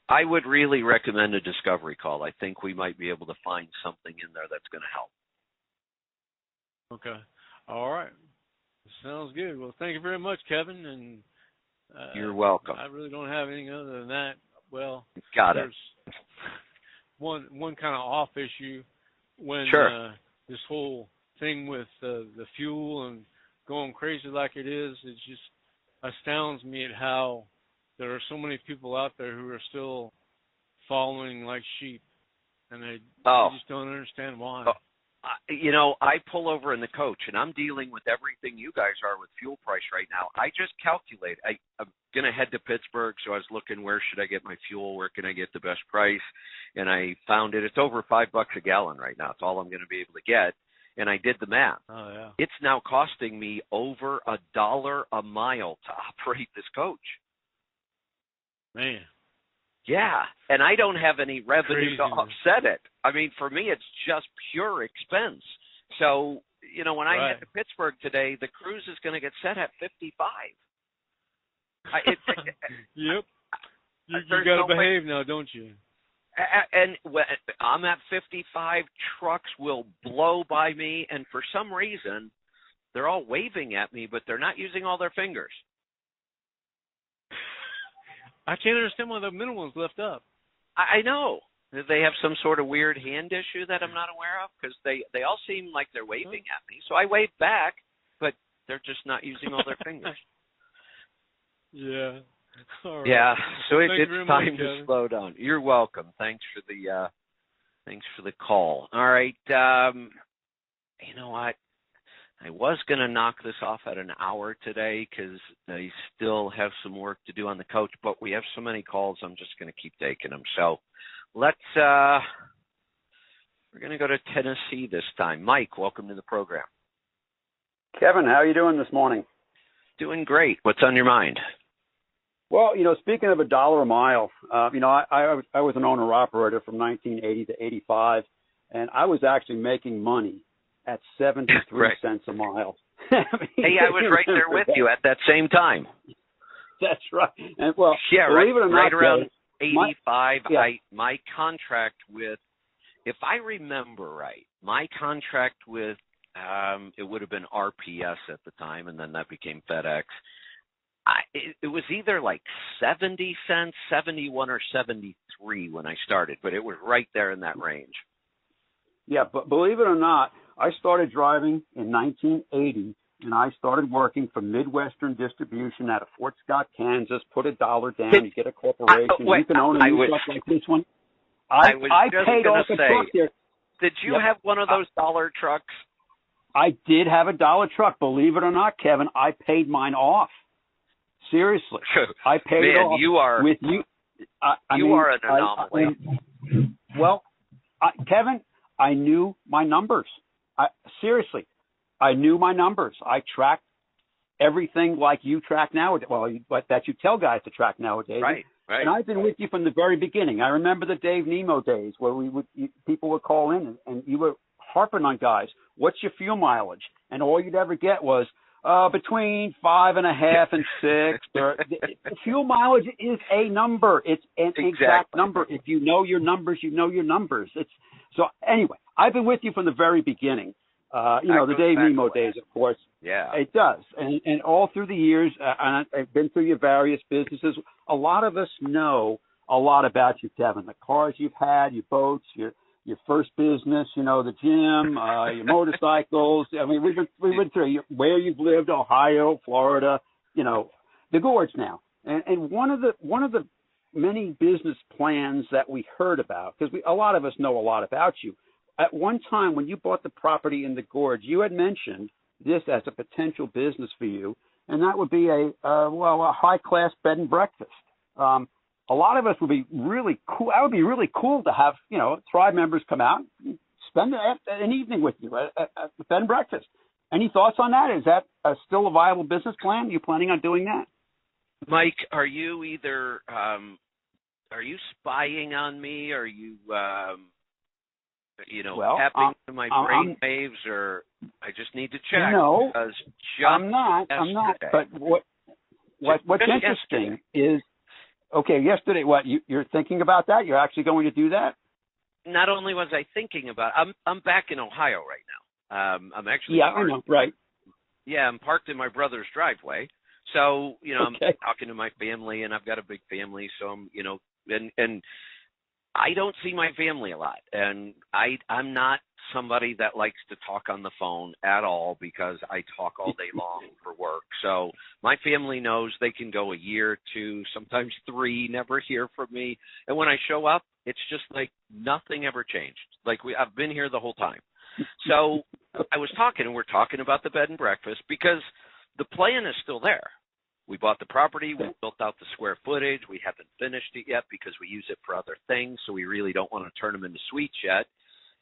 I would really recommend a discovery call. I think we might be able to find something in there that's going to help. Okay. All right. Sounds good. Well, thank you very much, Kevin. And you're welcome. I really don't have anything other than that. Well, there's one kind of off issue when this whole thing with the fuel and going crazy like it is. It's just astounds me at how there are so many people out there who are still following like sheep, and they just don't understand why. I pull over in the coach, and I'm dealing with everything you guys are with fuel price right now. I just calculate. I'm going to head to Pittsburgh, so I was looking where should I get my fuel, where can I get the best price, and I found it's over $5 a gallon right now. It's all I'm going to be able to get, and I did the math. Oh, yeah. It's now costing me over $1 a mile to operate this coach. Man. Yeah, and I don't have any revenue Crazy, to offset it. I mean, for me, it's just pure expense. So, when I head to Pittsburgh today, the cruise is going to get set at 55. Yep. You got to behave now, don't you? And I'm at 55. Trucks will blow by me, and for some reason, they're all waving at me, but they're not using all their fingers. I can't understand why the middle one's left up. I know. They have some sort of weird hand issue that I'm not aware of, because they all seem like they're waving at me. So I wave back, but they're just not using all their fingers. Yeah. All right. Yeah. So it's time to Kevin. slow down. You're welcome. Thanks for the call. All right. You know what? I was going to knock this off at an hour today because I still have some work to do on the coach, but we have so many calls, I'm just going to keep taking them. So we're going to go to Tennessee this time. Mike, welcome to the program. Kevin, how are you doing this morning? Doing great. What's on your mind? Well, speaking of $1 a mile, I was an owner-operator from 1980 to 85, and I was actually making money at 73 cents a mile. Hey, I was right there with you at that same time. That's right. And believe it or not, right around 85. My contract with, if I remember right, my contract with it would have been RPS at the time, and then that became FedEx. It was either like 70 cents, 71 or 73 when I started, but it was right there in that range. Yeah, but believe it or not, I started driving in 1980, and I started working for Midwestern Distribution out of Fort Scott, Kansas. Put $1 down, you get a corporation. You can own a new truck like this one. I paid off a truck there. Did you have one of those dollar trucks? I did have a $1 truck. Believe it or not, Kevin, I paid mine off. Seriously, I paid it off. You are with you. You are an anomaly. Kevin, I knew my numbers. Seriously, I knew my numbers. I tracked everything like you track nowadays. Well, that you tell guys to track nowadays. Right. And I've been with you from the very beginning. I remember the Dave Nemo days where people would call in and you were harping on guys. What's your fuel mileage? And all you'd ever get was between 5.5 and 6. The fuel mileage is a number. It's an exact number. If you know your numbers, you know your numbers. So anyway, I've been with you from the very beginning. The Dave Nemo days, of course. Yeah. It does. And all through the years, and I've been through your various businesses, a lot of us know a lot about you, Kevin. The cars you've had, your boats, your first business, the gym, your motorcycles. I mean, we went through where you've lived, Ohio, Florida, the Gorge now. And one of the many business plans that we heard about, because a lot of us know a lot about you. At one time, when you bought the property in the Gorge, you had mentioned this as a potential business for you, and that would be a high-class bed and breakfast. A lot of us would be really cool. That would be really cool to have, Thrive members come out and spend an evening with you at the bed and breakfast. Any thoughts on that? Is that still a viable business plan? Are you planning on doing that? Mike, are you either are you spying on me? Are you tapping into my brain waves, or I just need to check? No, I'm not. But what's interesting is, yesterday, you're thinking about that? You're actually going to do that? Not only was I thinking about it, I'm back in Ohio right now. I'm actually I know, right? Yeah, I'm parked in my brother's driveway. So, I'm talking to my family, and I've got a big family, so I'm, and I don't see my family a lot, and I'm not somebody that likes to talk on the phone at all because I talk all day long for work. So my family knows they can go a year, 2, sometimes 3, never hear from me. And when I show up, it's just like nothing ever changed. Like I've been here the whole time. So we're talking about the bed and breakfast because the plan is still there. We bought the property, we built out the square footage, we haven't finished it yet because we use it for other things, so we really don't want to turn them into suites yet.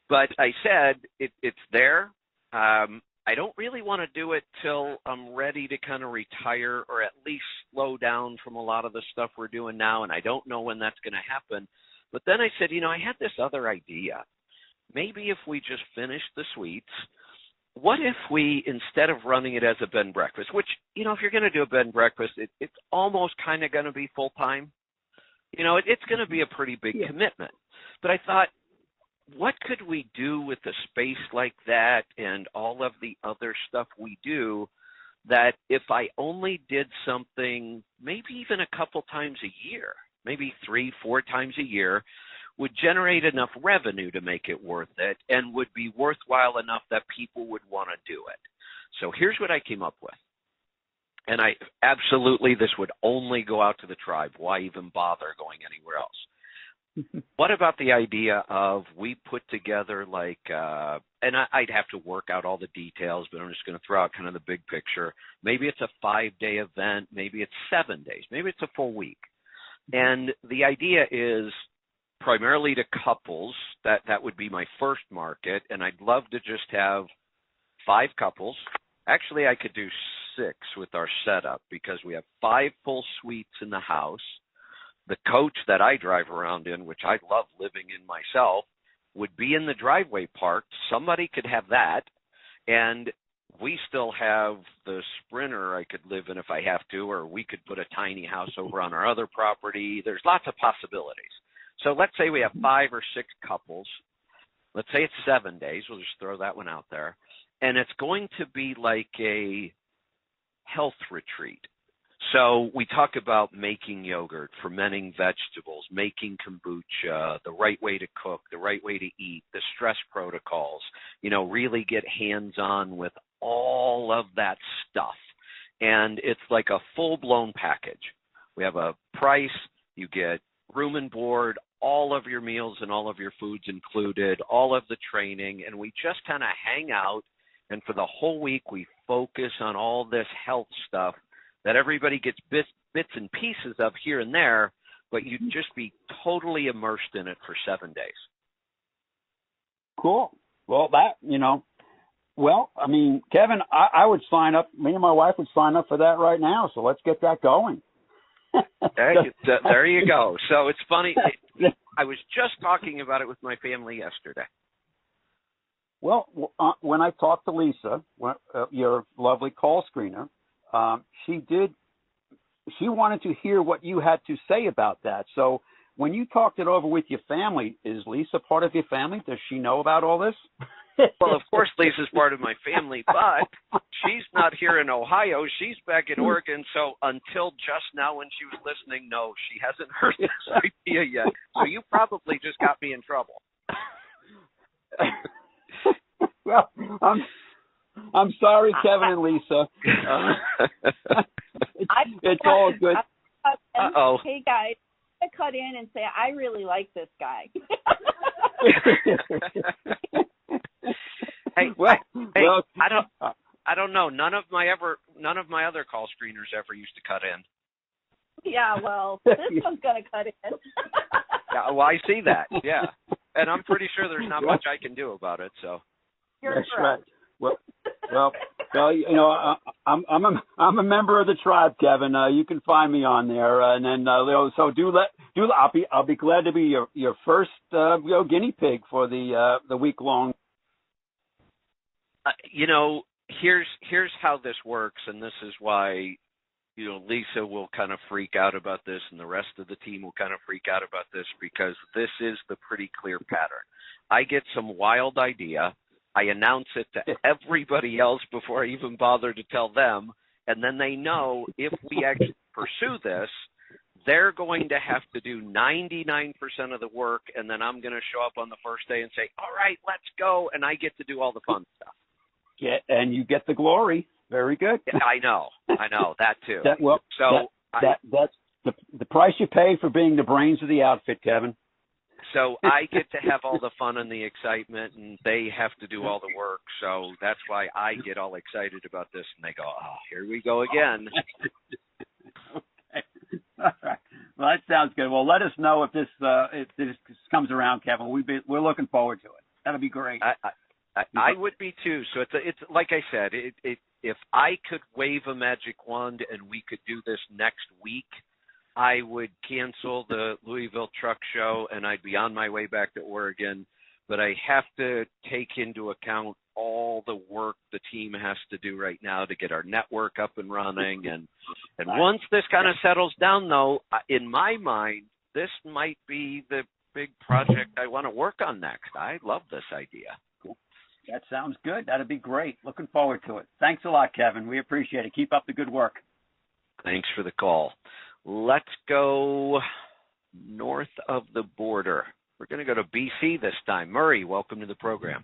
But I said it's there. I don't really want to do it till I'm ready to kind of retire or at least slow down from a lot of the stuff we're doing now, and I don't know when that's going to happen. But then I said, I had this other idea. Maybe if we just finish the suites, what if we, instead of running it as a bed and breakfast, which, if you're going to do a bed and breakfast, it's almost kind of going to be full-time. It's going to be a pretty big commitment. But I thought, what could we do with a space like that and all of the other stuff we do that if I only did something maybe even a couple times a year, maybe 3-4 times a year, would generate enough revenue to make it worth it and would be worthwhile enough that people would want to do it. So here's what I came up with. And this would only go out to the tribe. Why even bother going anywhere else? What about the idea of we put together and I'd have to work out all the details, but I'm just going to throw out kind of the big picture. Maybe it's a 5-day event. Maybe it's 7 days. Maybe it's a full week. And the idea is primarily to couples. That would be my first market. And I'd love to just have 5 couples. Actually, I could do 6 with our setup because we have 5 full suites in the house. The coach that I drive around in, which I love living in myself, would be in the driveway parked. Somebody could have that. And we still have the Sprinter I could live in if I have to, or we could put a tiny house over on our other property. There's lots of possibilities. So let's say we have 5 or 6 couples. Let's say it's 7 days. We'll just throw that one out there. And it's going to be like a health retreat. So we talk about making yogurt, fermenting vegetables, making kombucha, the right way to cook, the right way to eat, the stress protocols, really get hands-on with all of that stuff. And it's like a full-blown package. We have a price. You get room and board, all of your meals and all of your foods included, all of the training, and we just kind of hang out. And for the whole week, we focus on all this health stuff that everybody gets bits and pieces of here and there, but you'd just be totally immersed in it for 7 days. Cool. Well, Kevin, I would sign up. Me and my wife would sign up for that right now. So let's get that going. There you go. So it's funny. I was just talking about it with my family yesterday. Well, when I talked to Lisa, your lovely call screener, she wanted to hear what you had to say about that. So when you talked it over with your family, is Lisa part of your family? Does she know about all this? Well, of course, Lisa's part of my family, but she's not here in Ohio. She's back in Oregon. So until just now when she was listening, no, she hasn't heard this idea yet. So you probably just got me in trouble. Well, I'm sorry, Kevin and Lisa. It's all good. Uh-oh. Hey, guys, I cut in and say I really like this guy. Hey, I don't know. None of my other call screeners ever used to cut in. Yeah, well, this one's gonna cut in. Yeah, well, I see that. Yeah, and I'm pretty sure there's not much I can do about it. So. That's right. Well, I'm a member of the tribe, Kevin. You can find me on there, and then so I'll be glad to be your first guinea pig for the week long. Here's how this works, and this is why Lisa will kind of freak out about this, and the rest of the team will kind of freak out about this because this is the pretty clear pattern. I get some wild idea. I announce it to everybody else before I even bother to tell them, and then they know if we actually pursue this, they're going to have to do 99% of the work, and then I'm going to show up on the first day and say, all right, let's go, and I get to do all the fun stuff. And you get the glory. Very good. I know, that too. That's the price you pay for being the brains of the outfit, Kevin. So I get to have all the fun and the excitement, and they have to do all the work. So that's why I get all excited about this, and they go, oh, here we go again. Okay. All right. Well, that sounds good. Well, let us know if this comes around, Kevin. We're looking forward to it. That'll be great. I would be too. So it's like I said, if I could wave a magic wand and we could do this next week, I would cancel the Louisville Truck Show and I'd be on my way back to Oregon. But I have to take into account all the work the team has to do right now to get our network up and running. And once this kind of settles down, though, in my mind, this might be the big project I want to work on next. I love this idea. Cool. That sounds good. That'd be great. Looking forward to it. Thanks a lot, Kevin. We appreciate it. Keep up the good work. Thanks for the call. Let's go north of the border. We're going to go to BC this time. Murray, welcome to the program.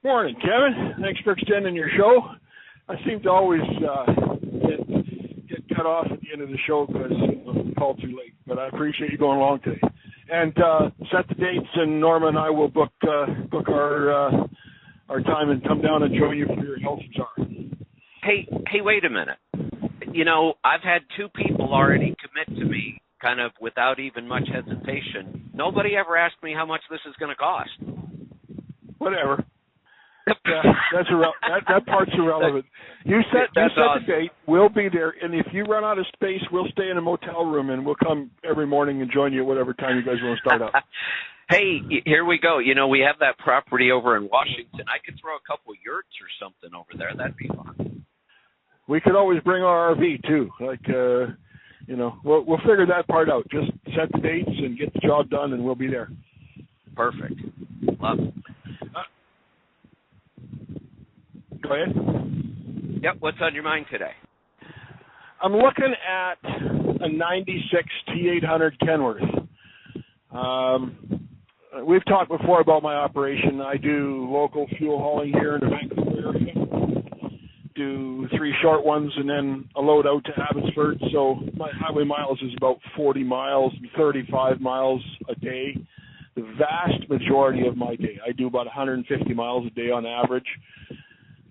Morning, Kevin. Thanks for extending your show. I seem to always get cut off at the end of the show because I call too late, but I appreciate you going along today. And set the dates, and Norma and I will book our time and come down and join you for your health czar. Hey, wait a minute. You know, I've had two people already commit to me kind of without even much hesitation. Nobody ever asked me how much this is going to cost. Whatever. That part's irrelevant. You set awesome. The date. We'll be there, and if you run out of space, we'll stay in a motel room, and we'll come every morning and join you at whatever time you guys want to start up. Hey, here we go. You know, we have that property over in Washington. I could throw a couple yurts or something over there. That'd be fun. We could always bring our RV too. We'll figure that part out. Just set the dates and get the job done, and we'll be there. Perfect. Love it. Go ahead. Yep. What's on your mind today? I'm looking at a 96 T800 Kenworth. We've talked before about my operation. I do local fuel hauling here in the Vancouver area. Do 3 short ones and then a load out to Abbotsford. So my highway miles is about 40 miles, 35 miles a day. The vast majority of my day, I do about 150 miles a day on average.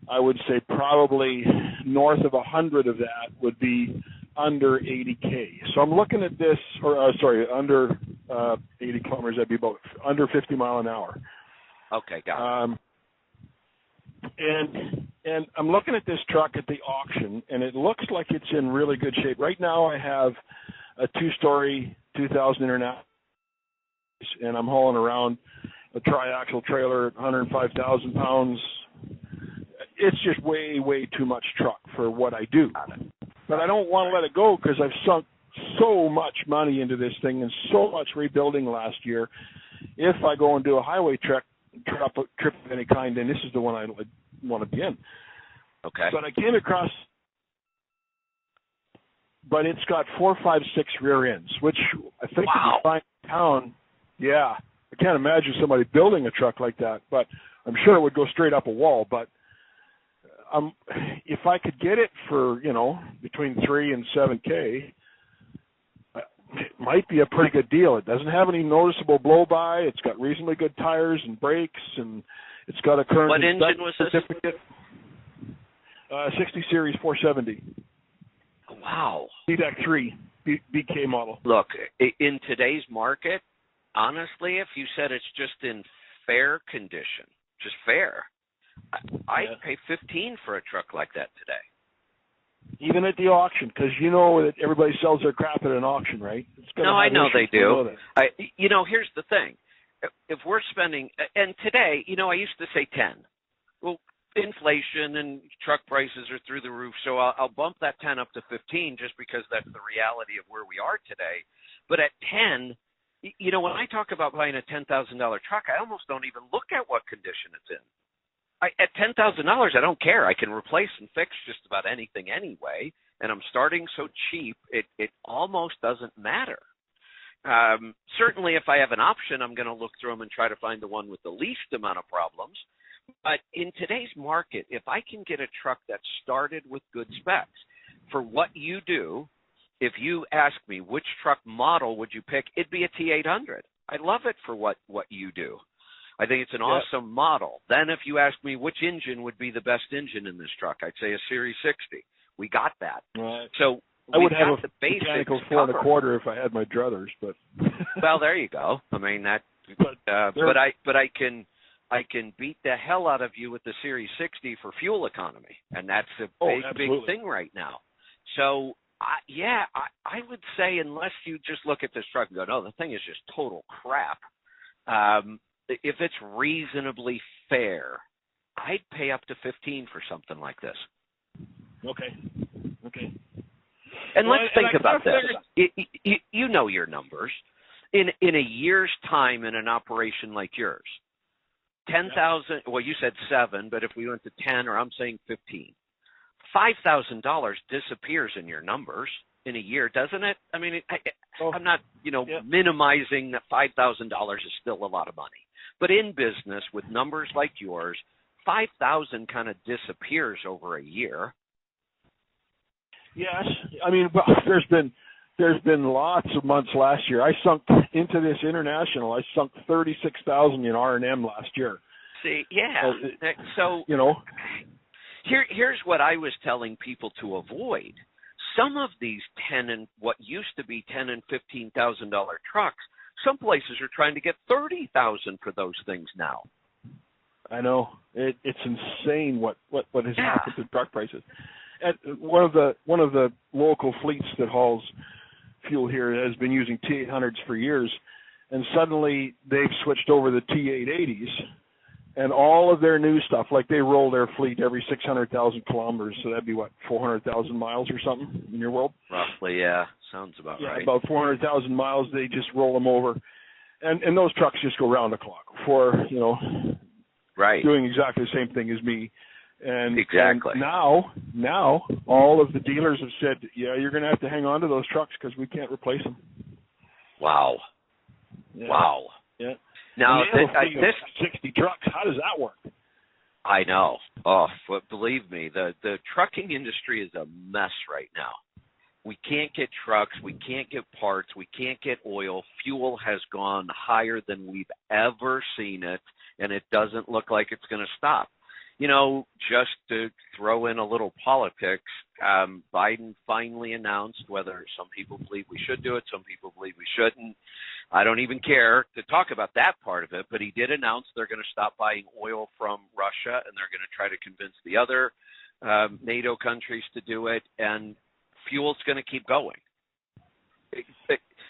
I would say probably north of 100 of that would be under 80K. So I'm looking at this, under 80 kilometers, that'd be about under 50 mile an hour. Okay, got it. And I'm looking at this truck at the auction, and it looks like it's in really good shape. Right now I have a 2-story 2000 International, and I'm hauling around a tri-axle trailer at 105,000 pounds. It's just way, way too much truck for what I do. But I don't want to let it go because I've sunk so much money into this thing and so much rebuilding last year. If I go and do a highway trip of any kind, then this is the one I want to be in. Okay. But I came across, but it's got 4, 5, 6 rear ends, which I think if you find in town, yeah, I can't imagine somebody building a truck like that, but I'm sure it would go straight up a wall. But if I could get it for, between 3 and 7K, it might be a pretty good deal. It doesn't have any noticeable blow-by. It's got reasonably good tires and brakes, and it's got a current What engine was this? certificate. 60 Series 470. Wow. DDEC 3 BK model. Look, in today's market, honestly, if you said it's just in fair condition, just fair, I'd pay $15 for a truck like that today. Even at the auction, because you know that everybody sells their crap at an auction, right? No, I know they do. Here's the thing. If we're spending, and today, I used to say 10. Well, inflation and truck prices are through the roof, so I'll bump that 10 up to 15 just because that's the reality of where we are today. But at 10, when I talk about buying a $10,000 truck, I almost don't even look at what condition it's in. At $10,000, I don't care. I can replace and fix just about anything anyway. and I'm starting so cheap, it almost doesn't matter. Certainly, if I have an option, I'm going to look through them and try to find the one with the least amount of problems. But in today's market, if I can get a truck that started with good specs for what you do, if you ask me which truck model would you pick, it'd be a T800. I love it for what you do. I think it's an awesome model. Then if you ask me which engine would be the best engine in this truck, I'd say a Series 60. We got that. Right. So I would have a mechanical 4 1/4 if I had my druthers, but well, there you go. I mean that, but I can beat the hell out of you with the Series 60 for fuel economy, and that's a big thing right now. So I would say unless you just look at this truck and go, no, the thing is just total crap. If it's reasonably fair, I'd pay up to $15 for something like this. Okay. And let's think about this. You know your numbers. In a year's time in an operation like yours, 10,000. Well, you said 7, but if we went to 10, or I'm saying 15, $5,000 disappears in your numbers in a year, doesn't it? I mean, I'm not, minimizing that $5,000 is still a lot of money. But in business with numbers like yours, $5,000 kind of disappears over a year. Yes, I mean, there's been lots of months last year. I sunk into this international. I sunk $36,000 in R&M last year. See, so here's what I was telling people to avoid. Some of these what used to be $10,000 and $15,000 trucks, some places are trying to get $30,000 for those things now. I know it's insane what has happened to truck prices. And one of the local fleets that hauls fuel here has been using T800s for years, and suddenly they've switched over to T880s, and all of their new stuff, like they roll their fleet every 600,000 kilometers, so that'd be 400,000 miles or something in your world? Roughly, yeah, sounds about right. About 400,000 miles, they just roll them over, and those trucks just go round the clock for doing exactly the same thing as me. And exactly. And now all of the dealers have said, you're going to have to hang on to those trucks because we can't replace them. Wow. Yeah. Wow. Yeah. Now, this 60 trucks, how does that work? I know. Oh, but believe me, the trucking industry is a mess right now. We can't get trucks. We can't get parts. We can't get oil. Fuel has gone higher than we've ever seen it, and it doesn't look like it's going to stop. Just to throw in a little politics, Biden finally announced, whether some people believe we should do it, some people believe we shouldn't. I don't even care to talk about that part of it, but he did announce they're going to stop buying oil from Russia, and they're going to try to convince the other NATO countries to do it, and fuel's going to keep going.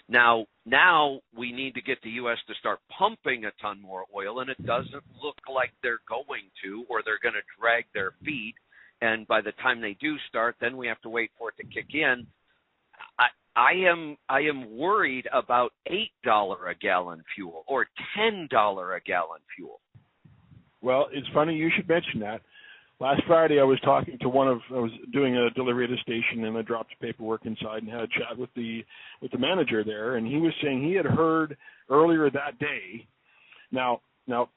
Now we need to get the U.S. to start pumping a ton more oil, and it doesn't look like they're going to, or they're going to drag their feet. And by the time they do start, then we have to wait for it to kick in. I am worried about $8 a gallon fuel or $10 a gallon fuel. Well, it's funny you should mention that. Last Friday, I was talking to I was doing a delivery at a station, and I dropped paperwork inside and had a chat with the manager there, and he was saying he had heard earlier that day. Now,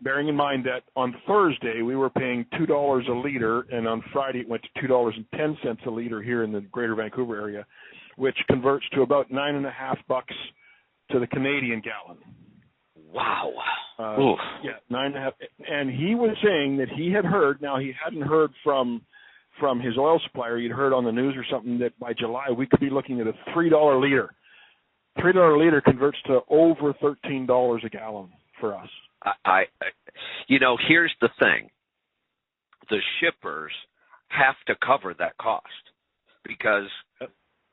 bearing in mind that on Thursday we were paying $2 a liter, and on Friday it went to $2.10 a liter here in the Greater Vancouver area, which converts to about $9.50 to the Canadian gallon. Wow. Yeah, 9.5. And he was saying that he had heard. Now he hadn't heard from his oil supplier. He'd heard on the news or something that by July we could be looking at a $3 liter. $3 liter converts to over $13 a gallon for us. Here's the thing: the shippers have to cover that cost because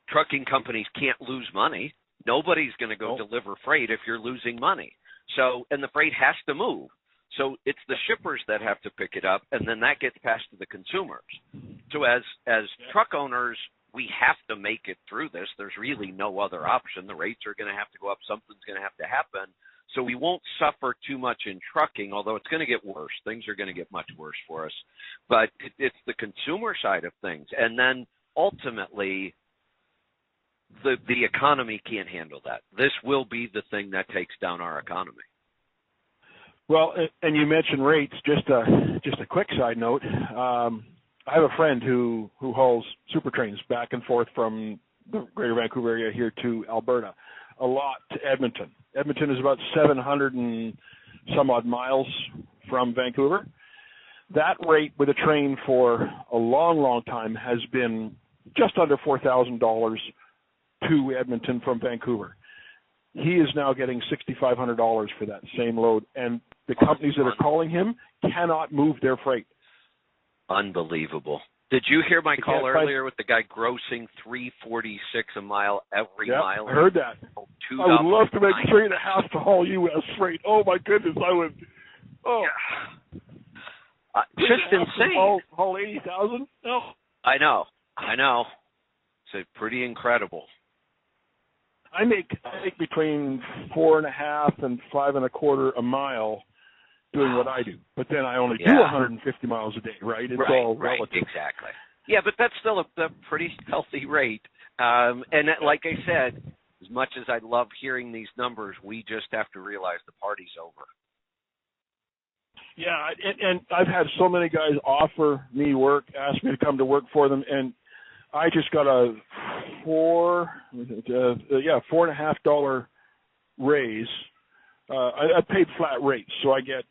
trucking companies can't lose money. Nobody's going to go deliver freight if you're losing money. So, and the freight has to move. So it's the shippers that have to pick it up, and then that gets passed to the consumers. So as truck owners, we have to make it through this. There's really no other option. The rates are going to have to go up. Something's going to have to happen. So we won't suffer too much in trucking, although it's going to get worse. Things are going to get much worse for us. But it's the consumer side of things. And then ultimately, the economy can't handle that. This will be the thing that takes down our economy. Well, and you mentioned rates. Just a quick side note. I have a friend who hauls super trains back and forth from the Greater Vancouver area here to Alberta, a lot to Edmonton. Edmonton is about 700 and some odd miles from Vancouver. That rate with a train for a long, long time has been just under $4,000 to Edmonton from Vancouver. He is now getting $6,500 for that same load, and the companies that are calling him cannot move their freight. Unbelievable. Did you hear my call earlier with the guy grossing $3.46 a mile every mile? I heard that. I would love to make $3.50 to haul U.S. freight. Oh my goodness, I would. Oh, just insane. Haul 80,000. Oh. I know. It's pretty incredible. I make between 4.5 and 5.25 a mile doing what I do, but then I only do 150 miles a day, right? It's all relative. Exactly. Yeah, but that's still a pretty healthy rate. And like I said, as much as I love hearing these numbers, we just have to realize the party's over. Yeah, and I've had so many guys offer me work, ask me to come to work for them, and I just got a $4.50 raise. I paid flat rates, so I get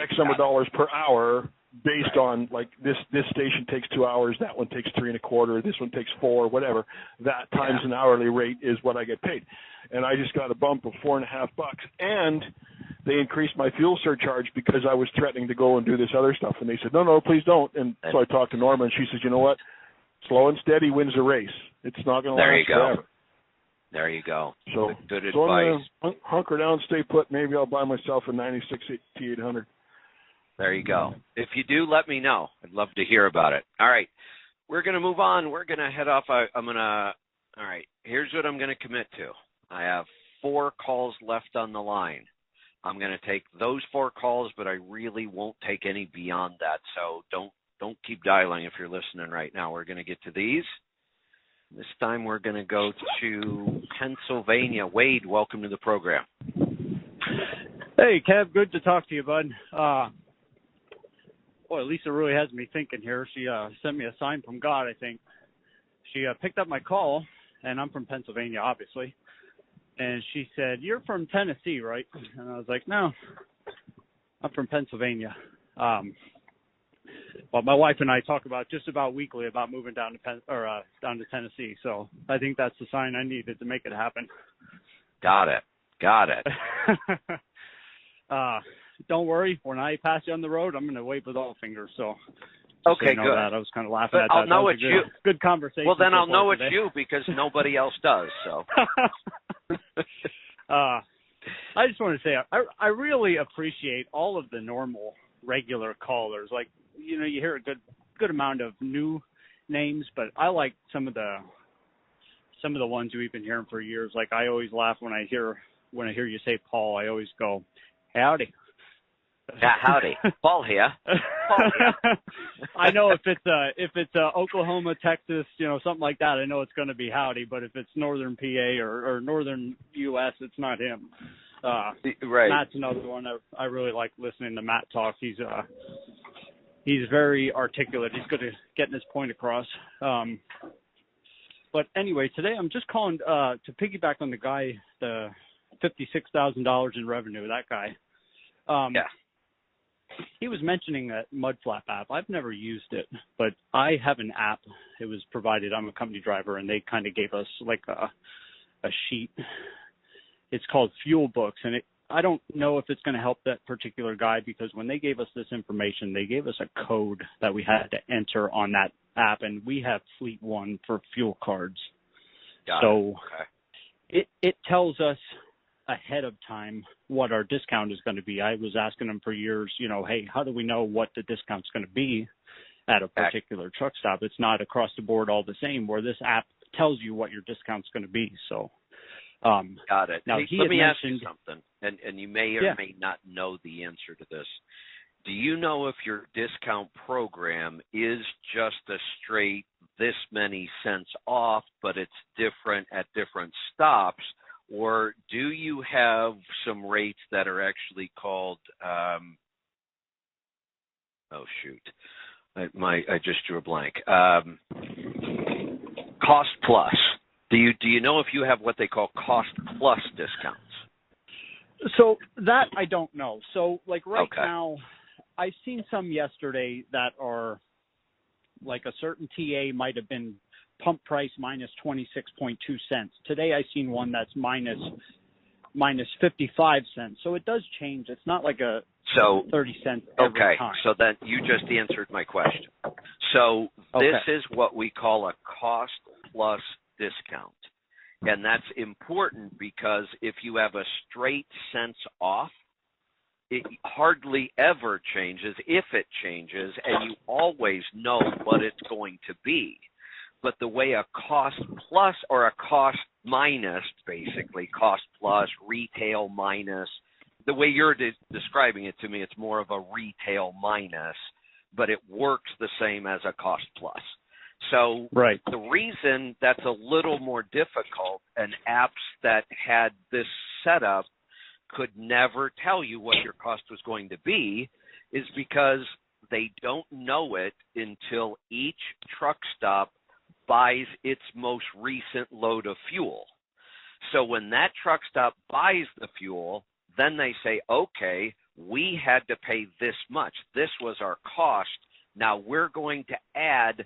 X number of dollars per hour based on, like, this station takes 2 hours, that one takes 3.25, this one takes 4, whatever. That times an hourly rate is what I get paid. And I just got a bump of $4.50, and they increased my fuel surcharge because I was threatening to go and do this other stuff. And they said, no, please don't. And so I talked to Norma, and she says, you know what? Slow and steady wins the race. It's not going to last forever. There you go. So, good advice. I'm going to hunker down, stay put. Maybe I'll buy myself a 96 T800. There you go. If you do, let me know. I'd love to hear about it. All right. We're going to move on. We're going to head off. All right. Here's what I'm going to commit to. I have 4 calls left on the line. I'm going to take those 4 calls, but I really won't take any beyond that. So don't keep dialing if you're listening right now. We're going to get to these. This time we're going to go to Pennsylvania. Wade, welcome to the program. Hey, Kev, good to talk to you, bud. Boy, Lisa really has me thinking here. She sent me a sign from God, I think. She picked up my call, and I'm from Pennsylvania, obviously. And she said, "You're from Tennessee, right?" And I was like, "No, I'm from Pennsylvania." But my wife and I talk about just about weekly about moving down to down to Tennessee. So I think that's the sign I needed to make it happen. Got it. Don't worry. When I pass you on the road, I'm going to wave with all fingers. So okay, good. That. I was kind of laughing at that. I'll know it's you. Good conversation. Well, then I'll know it's you because nobody else does. So. I just want to say I really appreciate all of the normal regular callers. Like, you know, you hear a good amount of new names, but I like some of the ones we've been hearing for years. Like, I always laugh when I hear you say Paul. I always go, howdy. Yeah, howdy. Paul here. I know if it's Oklahoma, Texas, you know, something like that, I know it's going to be howdy. But if it's northern PA or northern U.S., it's not him. Right. Matt's another one. I really like listening to Matt talk. He's very articulate. He's good at getting his point across. But anyway, today I'm just calling to piggyback on the guy, the $56,000 in revenue. That guy. Yeah. He was mentioning that Mudflap app. I've never used it, but I have an app. It was provided. I'm a company driver, and they kind of gave us like a sheet. It's called Fuel Books, and I don't know if it's going to help that particular guy because when they gave us this information, they gave us a code that we had to enter on that app, and we have Fleet One for fuel cards. So it tells us ahead of time what our discount is going to be. I was asking them for years, you know, hey, how do we know what the discount's going to be at a particular truck stop? It's not across the board all the same, where this app tells you what your discount's going to be. So got it. Now, let me ask you something, and you may or may not know the answer to this. Do you know if your discount program is just a straight this many cents off, but it's different at different stops? Or do you have some rates that are actually called, I just drew a blank. Cost plus. Do you know if you have what they call cost plus discounts? So that I don't know. So like now, I've seen some yesterday that are like a certain TA might have been pump price minus 26.2 cents. Today I seen one that's minus 55 cents. So it does change. It's not like a 30 cents every time. So then you just answered my question. So this is what we call a cost plus discount. And that's important because if you have a straight cents off, it hardly ever changes. If it changes, and you always know what it's going to be. But the way a cost plus or a cost minus, basically, cost plus, retail minus, the way you're describing it to me, it's more of a retail minus, but it works the same as a cost plus. So the reason that's a little more difficult, and apps that had this setup could never tell you what your cost was going to be, is because they don't know it until each truck stop buys its most recent load of fuel. So when that truck stop buys the fuel, then they say, okay, we had to pay this much. This was our cost. Now we're going to add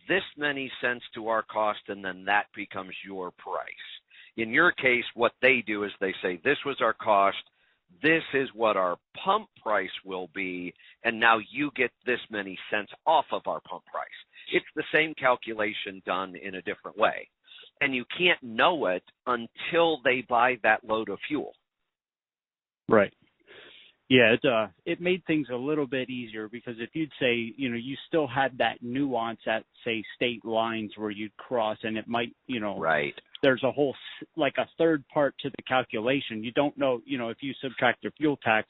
this many cents to our cost, and then that becomes your price. In your case, what they do is they say, this was our cost, this is what our pump price will be, and now you get this many cents off of our pump price. It's the same calculation done in a different way. And you can't know it until they buy that load of fuel. Right. Yeah, it made things a little bit easier, because if you'd say, you still had that nuance at, say, state lines where you'd cross, and it might, there's a whole, like a third part to the calculation. You don't know, if you subtract your fuel tax,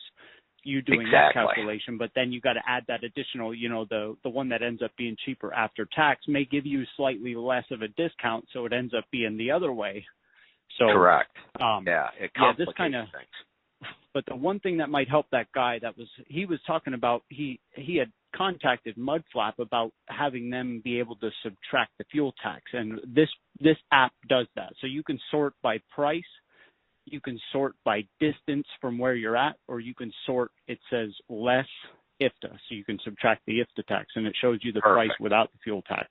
you doing that calculation, but then you got to add that additional, the one that ends up being cheaper after tax may give you slightly less of a discount, so it ends up being the other way. So correct. It complicates things. But the one thing that might help that guy he was talking about, he had contacted Mudflap about having them be able to subtract the fuel tax, and this app does that. So you can sort by price, you can sort by distance from where you're at, or you can sort, it says less IFTA, so you can subtract the IFTA tax, and it shows you the price without the fuel tax.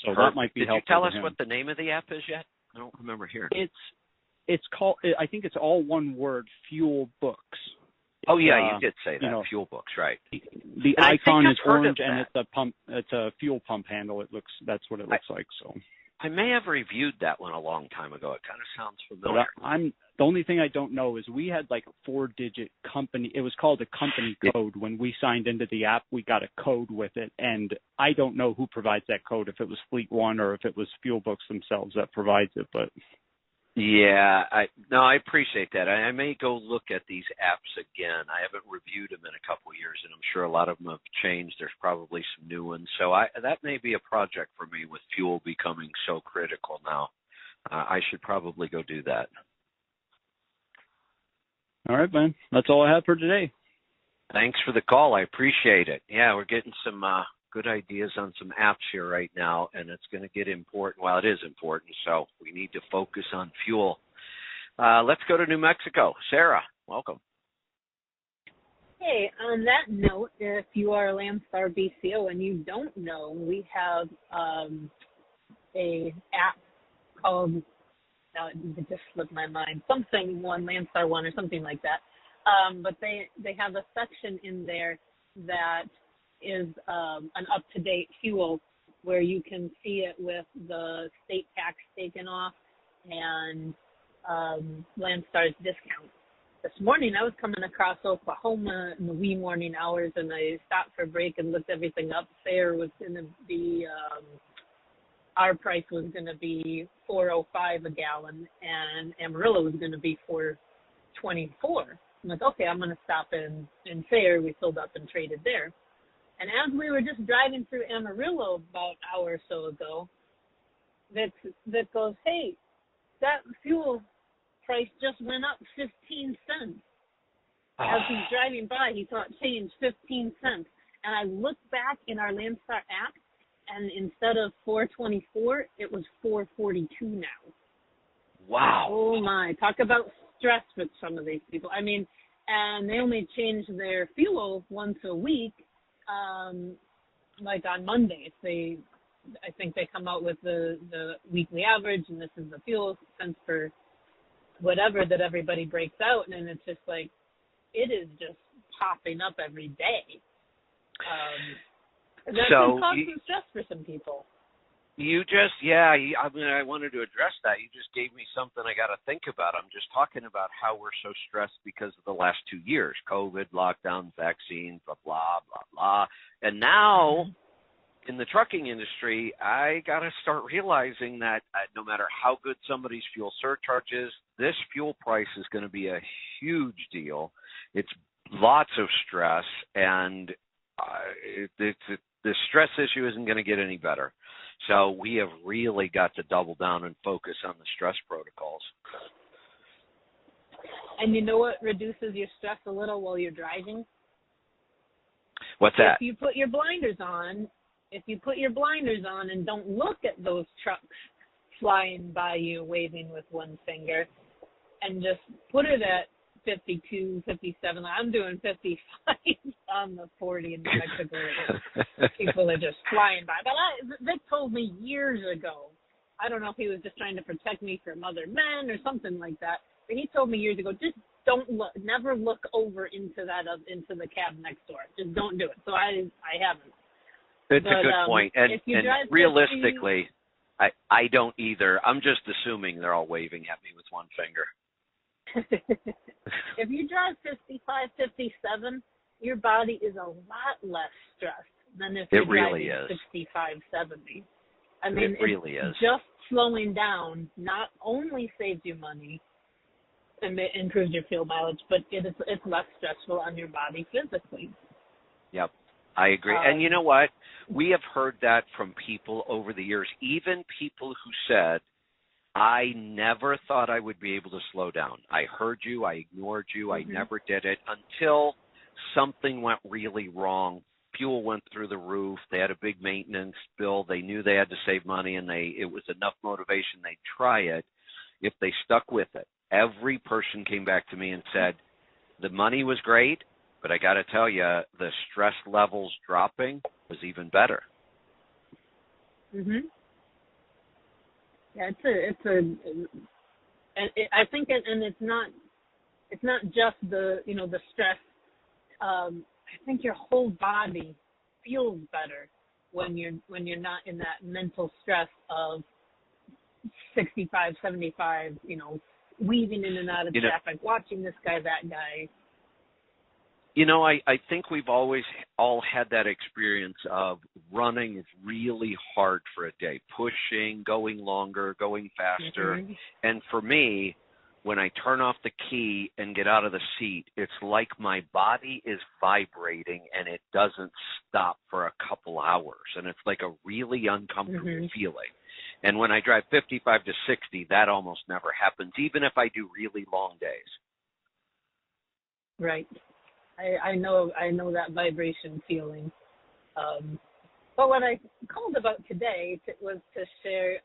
So that might be helpful. Did you tell us what the name of the app is yet? I don't remember hearing. It's called, I think it's all one word, Fuel Books. Oh yeah, you did say that. Fuel Books, right? The icon is orange, and it's a pump. It's a fuel pump handle. That's what it looks like. So I may have reviewed that one a long time ago. It kind of sounds familiar. The only thing I don't know is we had like a 4-digit company. It was called a company code. When we signed into the app, we got a code with it, and I don't know who provides that code. If it was Fleet One or if it was Fuel Books themselves that provides it, but. Yeah, I appreciate that. I may go look at these apps again. I haven't reviewed them in a couple of years, and I'm sure a lot of them have changed. There's probably some new ones. So that may be a project for me with fuel becoming so critical now. I should probably go do that. All right, man. That's all I have for today. Thanks for the call. I appreciate it. Yeah, we're getting some good ideas on some apps here right now, and it's going to get important. Well, it is important, so we need to focus on fuel. Let's go to New Mexico. Sarah, welcome. Hey, on that note, if you are a Landstar BCO and you don't know, we have a app called, now it just slipped my mind, something one, Landstar One or something like that. But they have a section in there that is an up-to-date fuel where you can see it with the state tax taken off and Landstar's discount. This morning I was coming across Oklahoma in the wee morning hours, and I stopped for a break and looked everything up. Fare was going to be, our price was going to be $4.05 a gallon, and Amarillo was going to be $4.24. I'm like, okay, I'm going to stop in Fare. We filled up and traded there. And as we were just driving through Amarillo about an hour or so ago, that goes, hey, that fuel price just went up 15 cents. As he's driving by, he saw it change 15 cents. And I looked back in our Landstar app, and instead of 424, it was 442 now. Wow. Oh, my. Talk about stress with some of these people. I mean, and they only change their fuel once a week, like on Mondays. I think they come out with the weekly average, and this is the fuel cents per whatever that everybody breaks out, and it's just like, it is just popping up every day. That can cause some stress for some people. I wanted to address that. You just gave me something I got to think about. I'm just talking about how we're so stressed because of the last 2 years, COVID, lockdowns, vaccines, blah, blah, blah, blah. And now in the trucking industry, I got to start realizing that no matter how good somebody's fuel surcharge is, this fuel price is going to be a huge deal. It's lots of stress, and the stress issue isn't going to get any better. So we have really got to double down and focus on the stress protocols. And you know what reduces your stress a little while you're driving? What's that? If you put your blinders on and don't look at those trucks flying by you, waving with one finger, and just put it at 52, 57. I'm doing 55 on the 40 in New Mexico. People are just flying by. But Vic told me years ago, I don't know if he was just trying to protect me from other men or something like that, but he told me years ago, just don't look, never look over into the cab next door. Just don't do it. So I haven't. It's a good point. And realistically, I don't either. I'm just assuming they're all waving at me with one finger. If you drive 55, 57, your body is a lot less stressed than if you're driving 65, 70. I mean, it really is. Just slowing down not only saves you money and improves your fuel mileage, but it's less stressful on your body physically. Yep, I agree. And you know what? We have heard that from people over the years, even people who said, I never thought I would be able to slow down. I heard you. I ignored you. I never did it until something went really wrong. Fuel went through the roof. They had a big maintenance bill. They knew they had to save money, and it was enough motivation they'd try it if they stuck with it. Every person came back to me and said, the money was great, but I got to tell you, the stress levels dropping was even better. Mhm. Yeah, I think it's not just the stress. I think your whole body feels better when you're not in that mental stress of 65, 75, weaving in and out of traffic, watching this guy, that guy. I think we've always all had that experience of running really hard for a day, pushing, going longer, going faster. Mm-hmm. And for me, when I turn off the key and get out of the seat, it's like my body is vibrating and it doesn't stop for a couple hours. And it's like a really uncomfortable feeling. And when I drive 55 to 60, that almost never happens, even if I do really long days. Right. I know that vibration feeling. But what I called about today was to share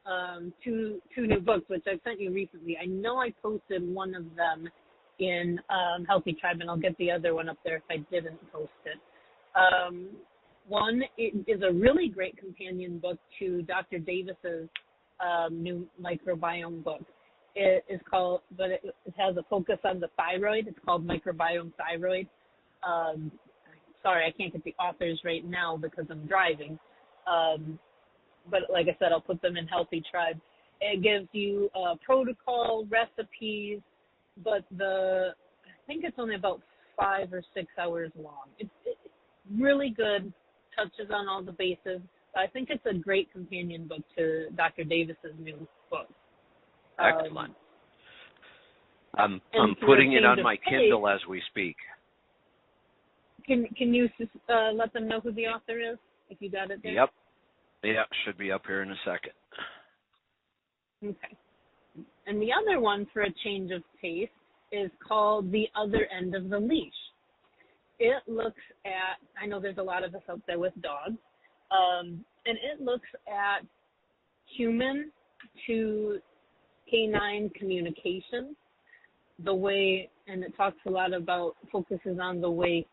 two new books, which I sent you recently. I know I posted one of them in Healthy Tribe, and I'll get the other one up there if I didn't post it. One is a really great companion book to Dr. Davis's new microbiome book. It is called, but it has a focus on the thyroid. It's called Microbiome Thyroid. Sorry, I can't get the authors right now because I'm driving. But like I said, I'll put them in Healthy Tribe. It gives you protocol, recipes, but I think it's only about 5 or 6 hours long. It's really good, touches on all the bases. I think it's a great companion book to Dr. Davis's new book. Excellent. I'm putting it on my Kindle as we speak. Can you let them know who the author is if you got it there? Yep. Yeah, should be up here in a second. Okay. And the other one, for a change of pace, is called The Other End of the Leash. It looks at, I know there's a lot of us out there with dogs, and it looks at human to canine communication, the way, and it talks a lot about, focuses on the way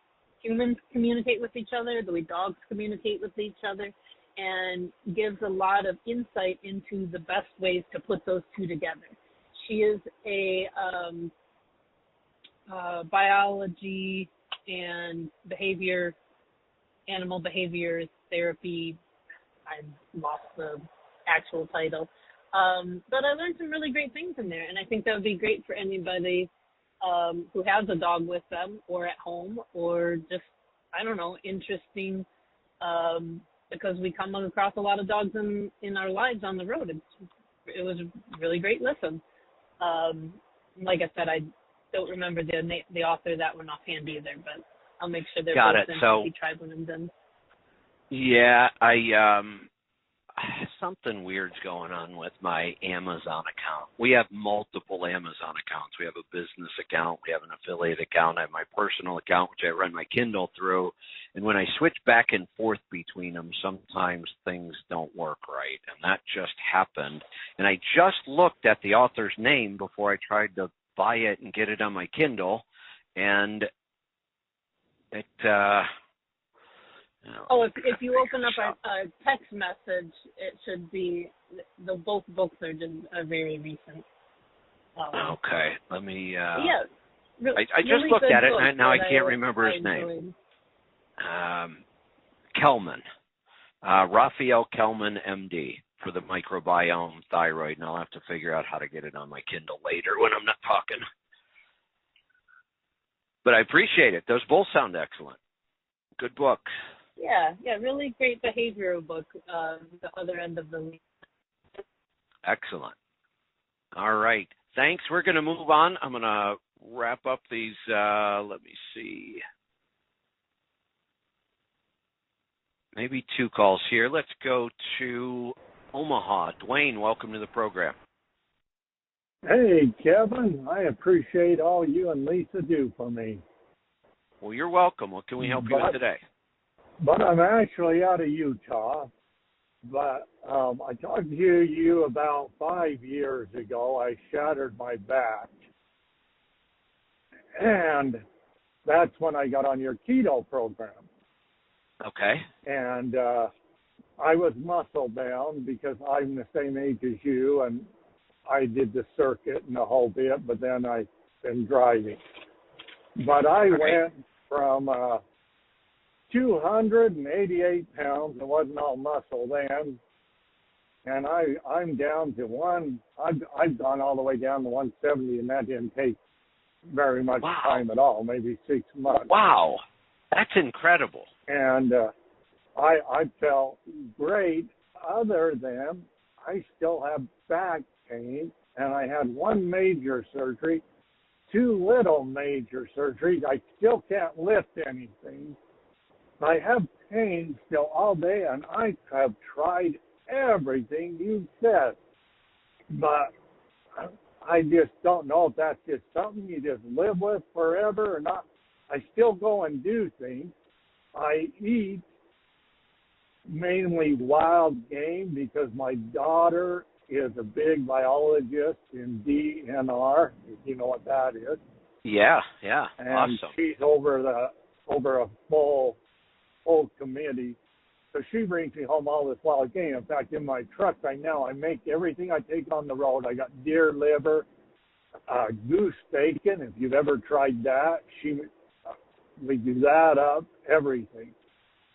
humans communicate with each other, the way dogs communicate with each other, and gives a lot of insight into the best ways to put those two together. She is a biology and animal behavior therapy, I lost the actual title, but I learned some really great things in there, and I think that would be great for anybody who has a dog with them or at home, or just, I don't know, interesting, because we come across a lot of dogs in our lives on the road. It was a really great listen. Like I said, I don't remember the author of that one offhand either, but I'll make sure they're both in Happy Tribe when I'm done. Yeah, something weird's going on with my Amazon account. We have multiple Amazon accounts. We have a business account. We have an affiliate account. I have my personal account, which I run my Kindle through. And when I switch back and forth between them, sometimes things don't work right. And that just happened. And I just looked at the author's name before I tried to buy it and get it on my Kindle. And it... if you open up a text message, it should be, both books are very recent. Okay, let me... yeah. I just looked at it, and now I can't remember his name. Kelman. Raphael Kelman, MD, for the microbiome thyroid, and I'll have to figure out how to get it on my Kindle later when I'm not talking. But I appreciate it. Those both sound excellent. Good book. Yeah, really great behavioral book, The Other End of the Leash. Excellent. All right. Thanks. We're going to move on. I'm going to wrap up these, let me see, maybe 2 calls here. Let's go to Omaha. Dwayne, welcome to the program. Hey, Kevin. I appreciate all you and Lisa do for me. Well, you're welcome. What can we help you with today? But I'm actually out of Utah. But I talked to you about 5 years ago. I shattered my back. And that's when I got on your keto program. Okay. And I was muscle bound because I'm the same age as you, and I did the circuit and the whole bit, but then I've been driving. But I went from 288 pounds. It wasn't all muscle then. And I'm down to I've gone all the way down to 170, and that didn't take very much time at all, maybe 6 months. Wow. That's incredible. And I felt great, other than I still have back pain, and I had 1 major surgery, 2 little major surgeries. I still can't lift anything. I have pain still all day, and I have tried everything you said. But I just don't know if that's just something you just live with forever or not. I still go and do things. I eat mainly wild game because my daughter is a big biologist in DNR, if you know what that is. Yeah, and awesome. She's over a full committee. So she brings me home all this wild game. In fact, in my truck right now, I make everything I take on the road. I got deer liver, goose bacon, if you've ever tried that. We do that up, everything.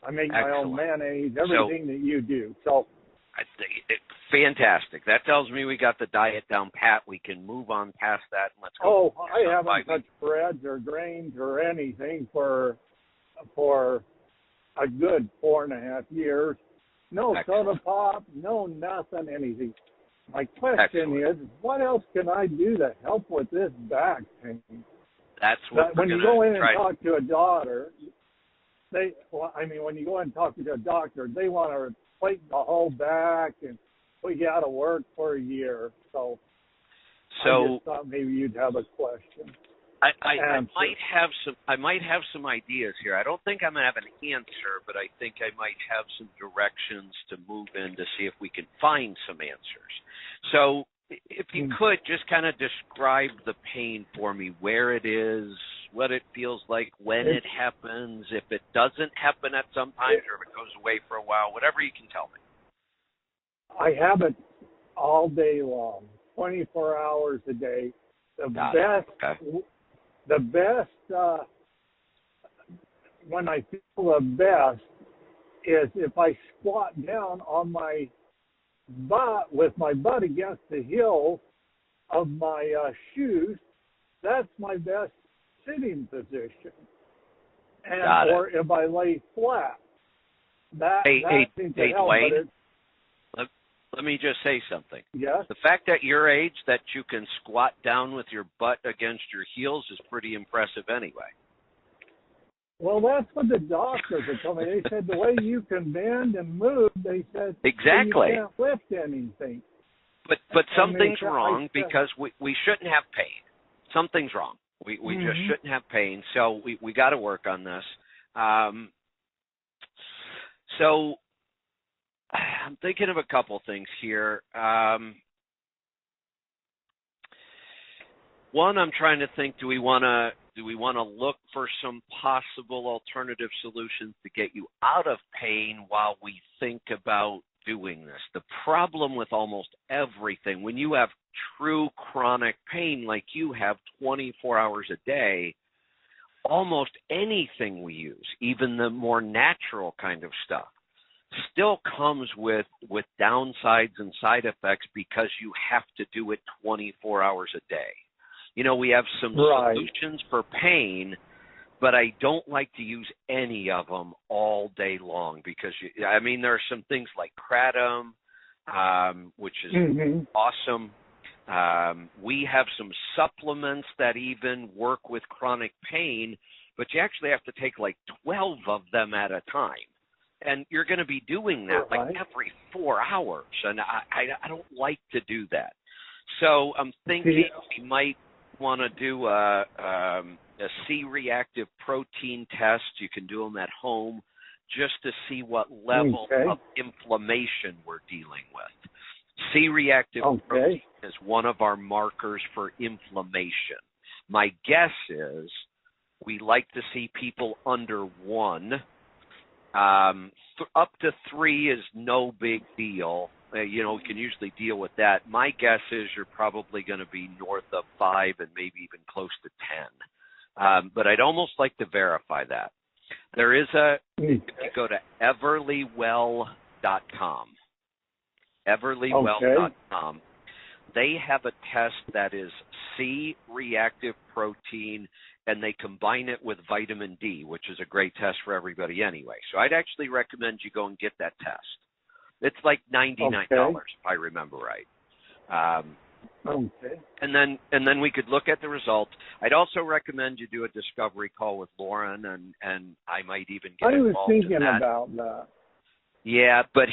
I make my own mayonnaise, everything that you do. So I think it's fantastic. That tells me we got the diet down pat. We can move on past that and let's go. I haven't touched breads or grains or anything for a good 4.5 years. No soda pop, no nothing, anything. My question is, what else can I do to help with this back pain? That's what when you go in and talk to a doctor, when you go and talk to a doctor, they want to replace the whole back and put you out of work for a year. So I just thought maybe you'd have a question. I might have some ideas here. I don't think I'm gonna have an answer, but I think I might have some directions to move in to see if we can find some answers. So if you could just kind of describe the pain for me, where it is, what it feels like when it happens, if it doesn't happen at some times or if it goes away for a while, whatever you can tell me. I have it all day long, 24 hours a day. The best, when I feel the best is if I squat down on my butt with my butt against the heel of my shoes. That's my best sitting position. And or if I lay flat, that seems to help. Wayne, let me just say something. Yes. The fact at your age that you can squat down with your butt against your heels is pretty impressive anyway. Well, that's what the doctors are telling me. They said the way you can bend and move, they said exactly. You can't lift anything. But something's wrong because we shouldn't have pain. Something's wrong. We just shouldn't have pain. So we got to work on this. So I'm thinking of a couple things here. One, I'm trying to think, do we want to look for some possible alternative solutions to get you out of pain while we think about doing this? The problem with almost everything, when you have true chronic pain like you have 24 hours a day, almost anything we use, even the more natural kind of stuff, still comes with downsides and side effects because you have to do it 24 hours a day. You know, we have some solutions for pain, but I don't like to use any of them all day long because, there are some things like kratom, which is awesome. We have some supplements that even work with chronic pain, but you actually have to take like 12 of them at a time. And you're going to be doing that like every 4 hours, and I don't like to do that. So I'm thinking we might want to do a C-reactive protein test. You can do them at home just to see what level of inflammation we're dealing with. C-reactive protein is one of our markers for inflammation. My guess is we like to see people under 1. Up to 3 is no big deal. We can usually deal with that. My guess is you're probably going to be north of 5 and maybe even close to 10. But I'd almost like to verify that. There is if you go to everlywell.com, everlywell.com, they have a test that is C-reactive protein, and they combine it with vitamin D, which is a great test for everybody anyway. So I'd actually recommend you go and get that test. It's like $99, if I remember right. And then we could look at the results. I'd also recommend you do a discovery call with Lauren, and I might even get involved in that. I was thinking about that. Yeah, but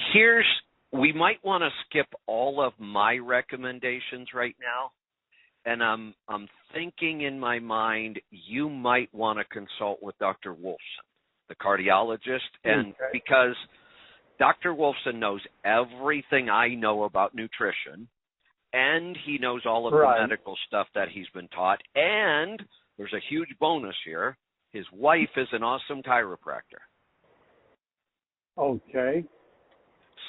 we might want to skip all of my recommendations right now. And I'm thinking in my mind you might want to consult with Dr. Wolfson, the cardiologist, and because Dr. Wolfson knows everything I know about nutrition, and he knows all of the medical stuff that he's been taught, and there's a huge bonus here. His wife is an awesome chiropractor. Okay.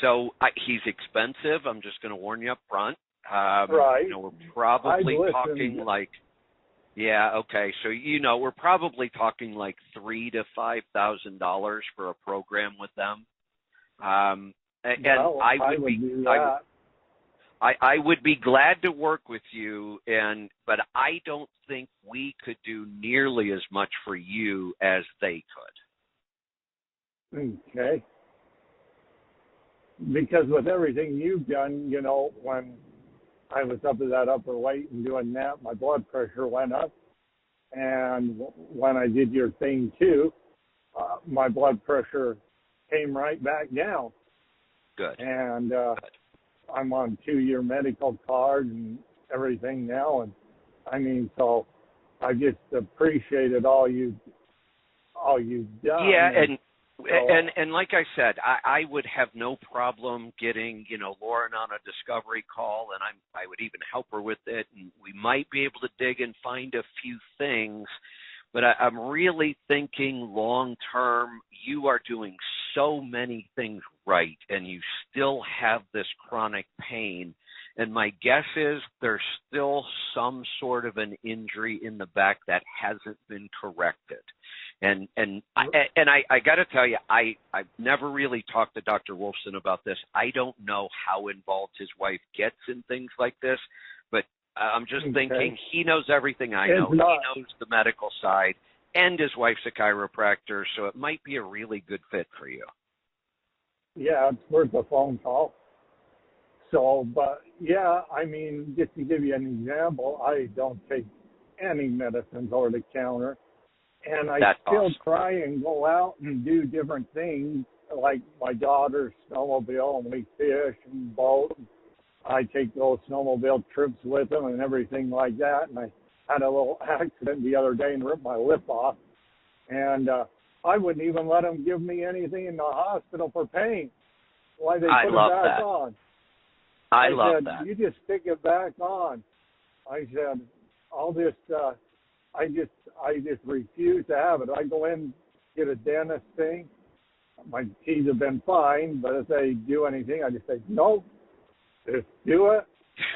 So he's expensive. I'm just going to warn you up front. We're probably talking like, so we're probably talking like $3,000 to $5,000 for a program with them. I would be glad to work with you, but I don't think we could do nearly as much for you as they could. Okay. Because with everything you've done, when I was up to that upper weight and doing that, my blood pressure went up. And when I did your thing too, my blood pressure came right back down. Good. And Good. I'm on 2-year medical card and everything now, and I mean, so I just appreciated all you've done. Yeah, and like I said, I would have no problem getting, Lauren on a discovery call, and I would even help her with it, and we might be able to dig and find a few things. But I'm really thinking long term, you are doing so many things right, and you still have this chronic pain. And my guess is there's still some sort of an injury in the back that hasn't been corrected. And I got to tell you, I've never really talked to Dr. Wolfson about this. I don't know how involved his wife gets in things like this, but I'm just thinking he knows everything I know. He knows the medical side, and his wife's a chiropractor, so it might be a really good fit for you. Yeah, it's worth a phone call. So, but yeah, I mean, just to give you an example, I don't take any medicines over the counter, and I still try and go out and do different things, like my daughter's snowmobile, and we fish and boat. I take those snowmobile trips with them and everything like that. And I had a little accident the other day and ripped my lip off. And I wouldn't even let them give me anything in the hospital for pain. Why they put it back on. I said, you just stick it back on. I said, I just refuse to have it. I go in, get a dentist thing. My teeth have been fine, but if they do anything, I just say, nope. Just do it.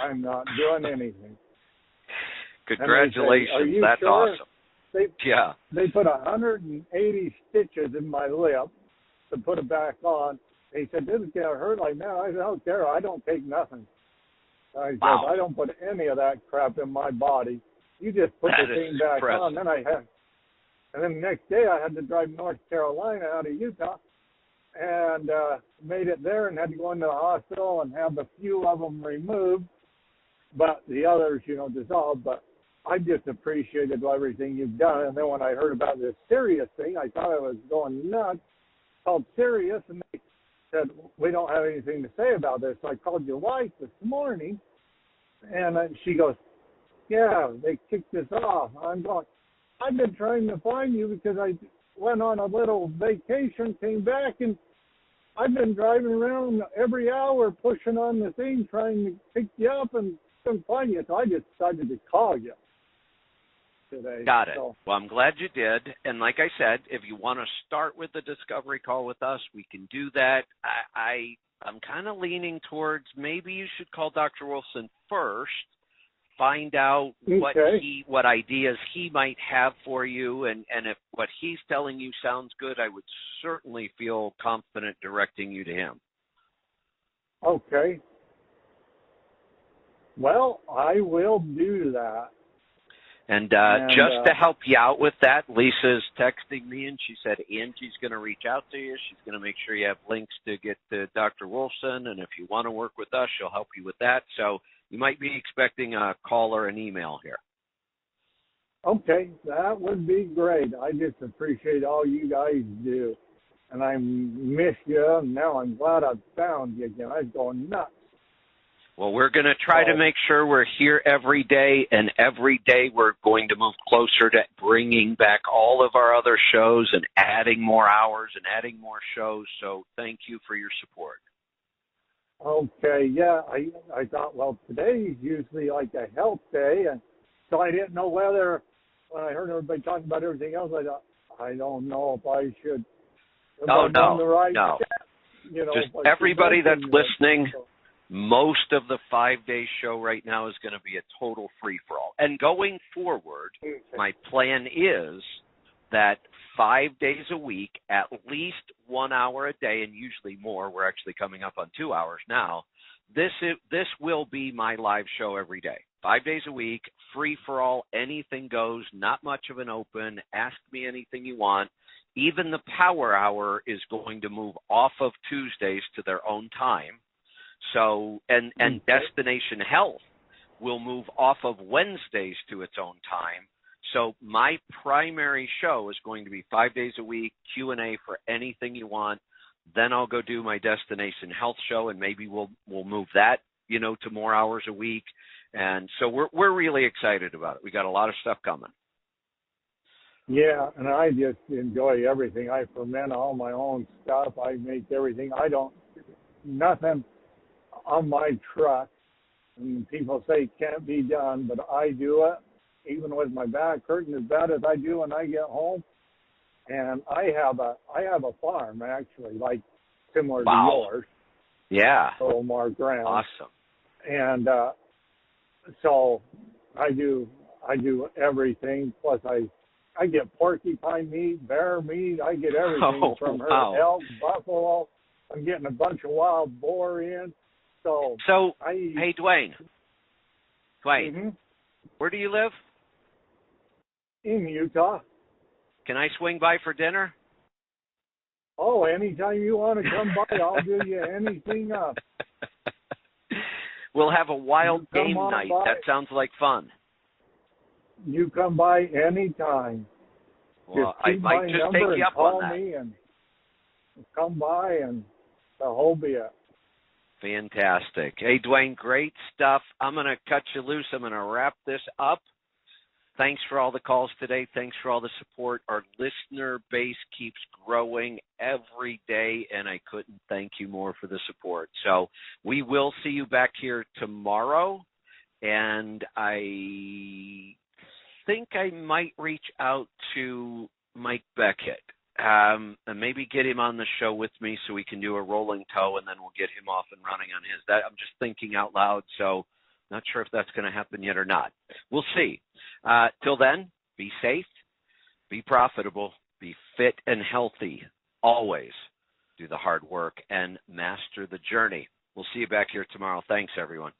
I'm not doing anything. Congratulations. That's sure? awesome. They put 180 stitches in my lip to put it back on. He said, this is going to hurt like that. I said, I don't care. I don't take nothing. I said, I don't put any of that crap in my body. You just put the thing back on. And then the next day I had to drive North Carolina out of Utah. And made it there and had to go into the hospital and have a few of them removed, but the others, dissolved. But I just appreciated everything you've done. And then when I heard about this Sirius thing, I thought I was going nuts. Called Sirius, and they said, we don't have anything to say about this. So I called your wife this morning, and she goes, yeah, they kicked this off. I'm going, I've been trying to find you because I went on a little vacation, came back, and I've been driving around every hour pushing on the thing trying to pick you up and couldn't find you. So I just decided to call you today. Got it. Well, I'm glad you did. And like I said, if you want to start with the discovery call with us, we can do that. I'm kind of leaning towards maybe you should call Dr. Wolfson first, find out what ideas he might have for you, and if what he's telling you sounds good, I would certainly feel confident directing you to him. Okay. Well, I will do that. And just to help you out with that, Lisa's texting me, and she said Angie's going to reach out to you. She's going to make sure you have links to get to Dr. Wolfson, and if you want to work with us, she'll help you with that. So you might be expecting a call or an email here. Okay, that would be great. I just appreciate all you guys do. And I miss you, and now I'm glad I found you again. I was going nuts. Well, we're going to try to make sure we're here every day, and every day we're going to move closer to bringing back all of our other shows and adding more hours and adding more shows. So thank you for your support. Okay, yeah, I thought, well, today is usually like a health day, and so I didn't know whether, when I heard everybody talking about everything else, I thought, I don't know if I should. No. Step, just everybody that's listening, most of the 5-day show right now is going to be a total free-for-all. And going forward, my plan is that 5 days a week, at least 1 hour a day, and usually more. We're actually coming up on 2 hours now. This will be my live show every day. 5 days a week, free for all, anything goes, not much of an open, ask me anything you want. Even the power hour is going to move off of Tuesdays to their own time. So, and Destination Health will move off of Wednesdays to its own time. So my primary show is going to be 5 days a week, Q&A for anything you want. Then I'll go do my Destination Health show, and maybe we'll move that, to more hours a week. And so we're really excited about it. We got a lot of stuff coming. Yeah, and I just enjoy everything. I ferment all my own stuff. I make everything. Nothing on my truck. And people say it can't be done, but I do it, even with my back hurting as bad as I do when I get home. And I have a farm, actually, like similar to yours. Yeah. A little more ground. Awesome. And so I do everything. Plus I get porcupine meat, bear meat. I get everything from her. Elk, buffalo. I'm getting a bunch of wild boar in. So hey, Dwayne, mm-hmm. Where do you live? In Utah. Can I swing by for dinner? Oh, anytime you want to come by, I'll do you anything up. We'll have a wild game night. By. That sounds like fun. You come by anytime. Well, I might just take you up on that. Call me and come by, and the whole be it. Fantastic. Hey, Dwayne, great stuff. I'm going to cut you loose. I'm going to wrap this up. Thanks for all the calls today. Thanks for all the support. Our listener base keeps growing every day, and I couldn't thank you more for the support. So we will see you back here tomorrow, and I think I might reach out to Mike Beckett and maybe get him on the show with me so we can do a rolling toe, and then we'll get him off and running on his. I'm just thinking out loud, so not sure if that's going to happen yet or not. We'll see. Till then, be safe, be profitable, be fit and healthy. Always do the hard work and master the journey. We'll see you back here tomorrow. Thanks, everyone.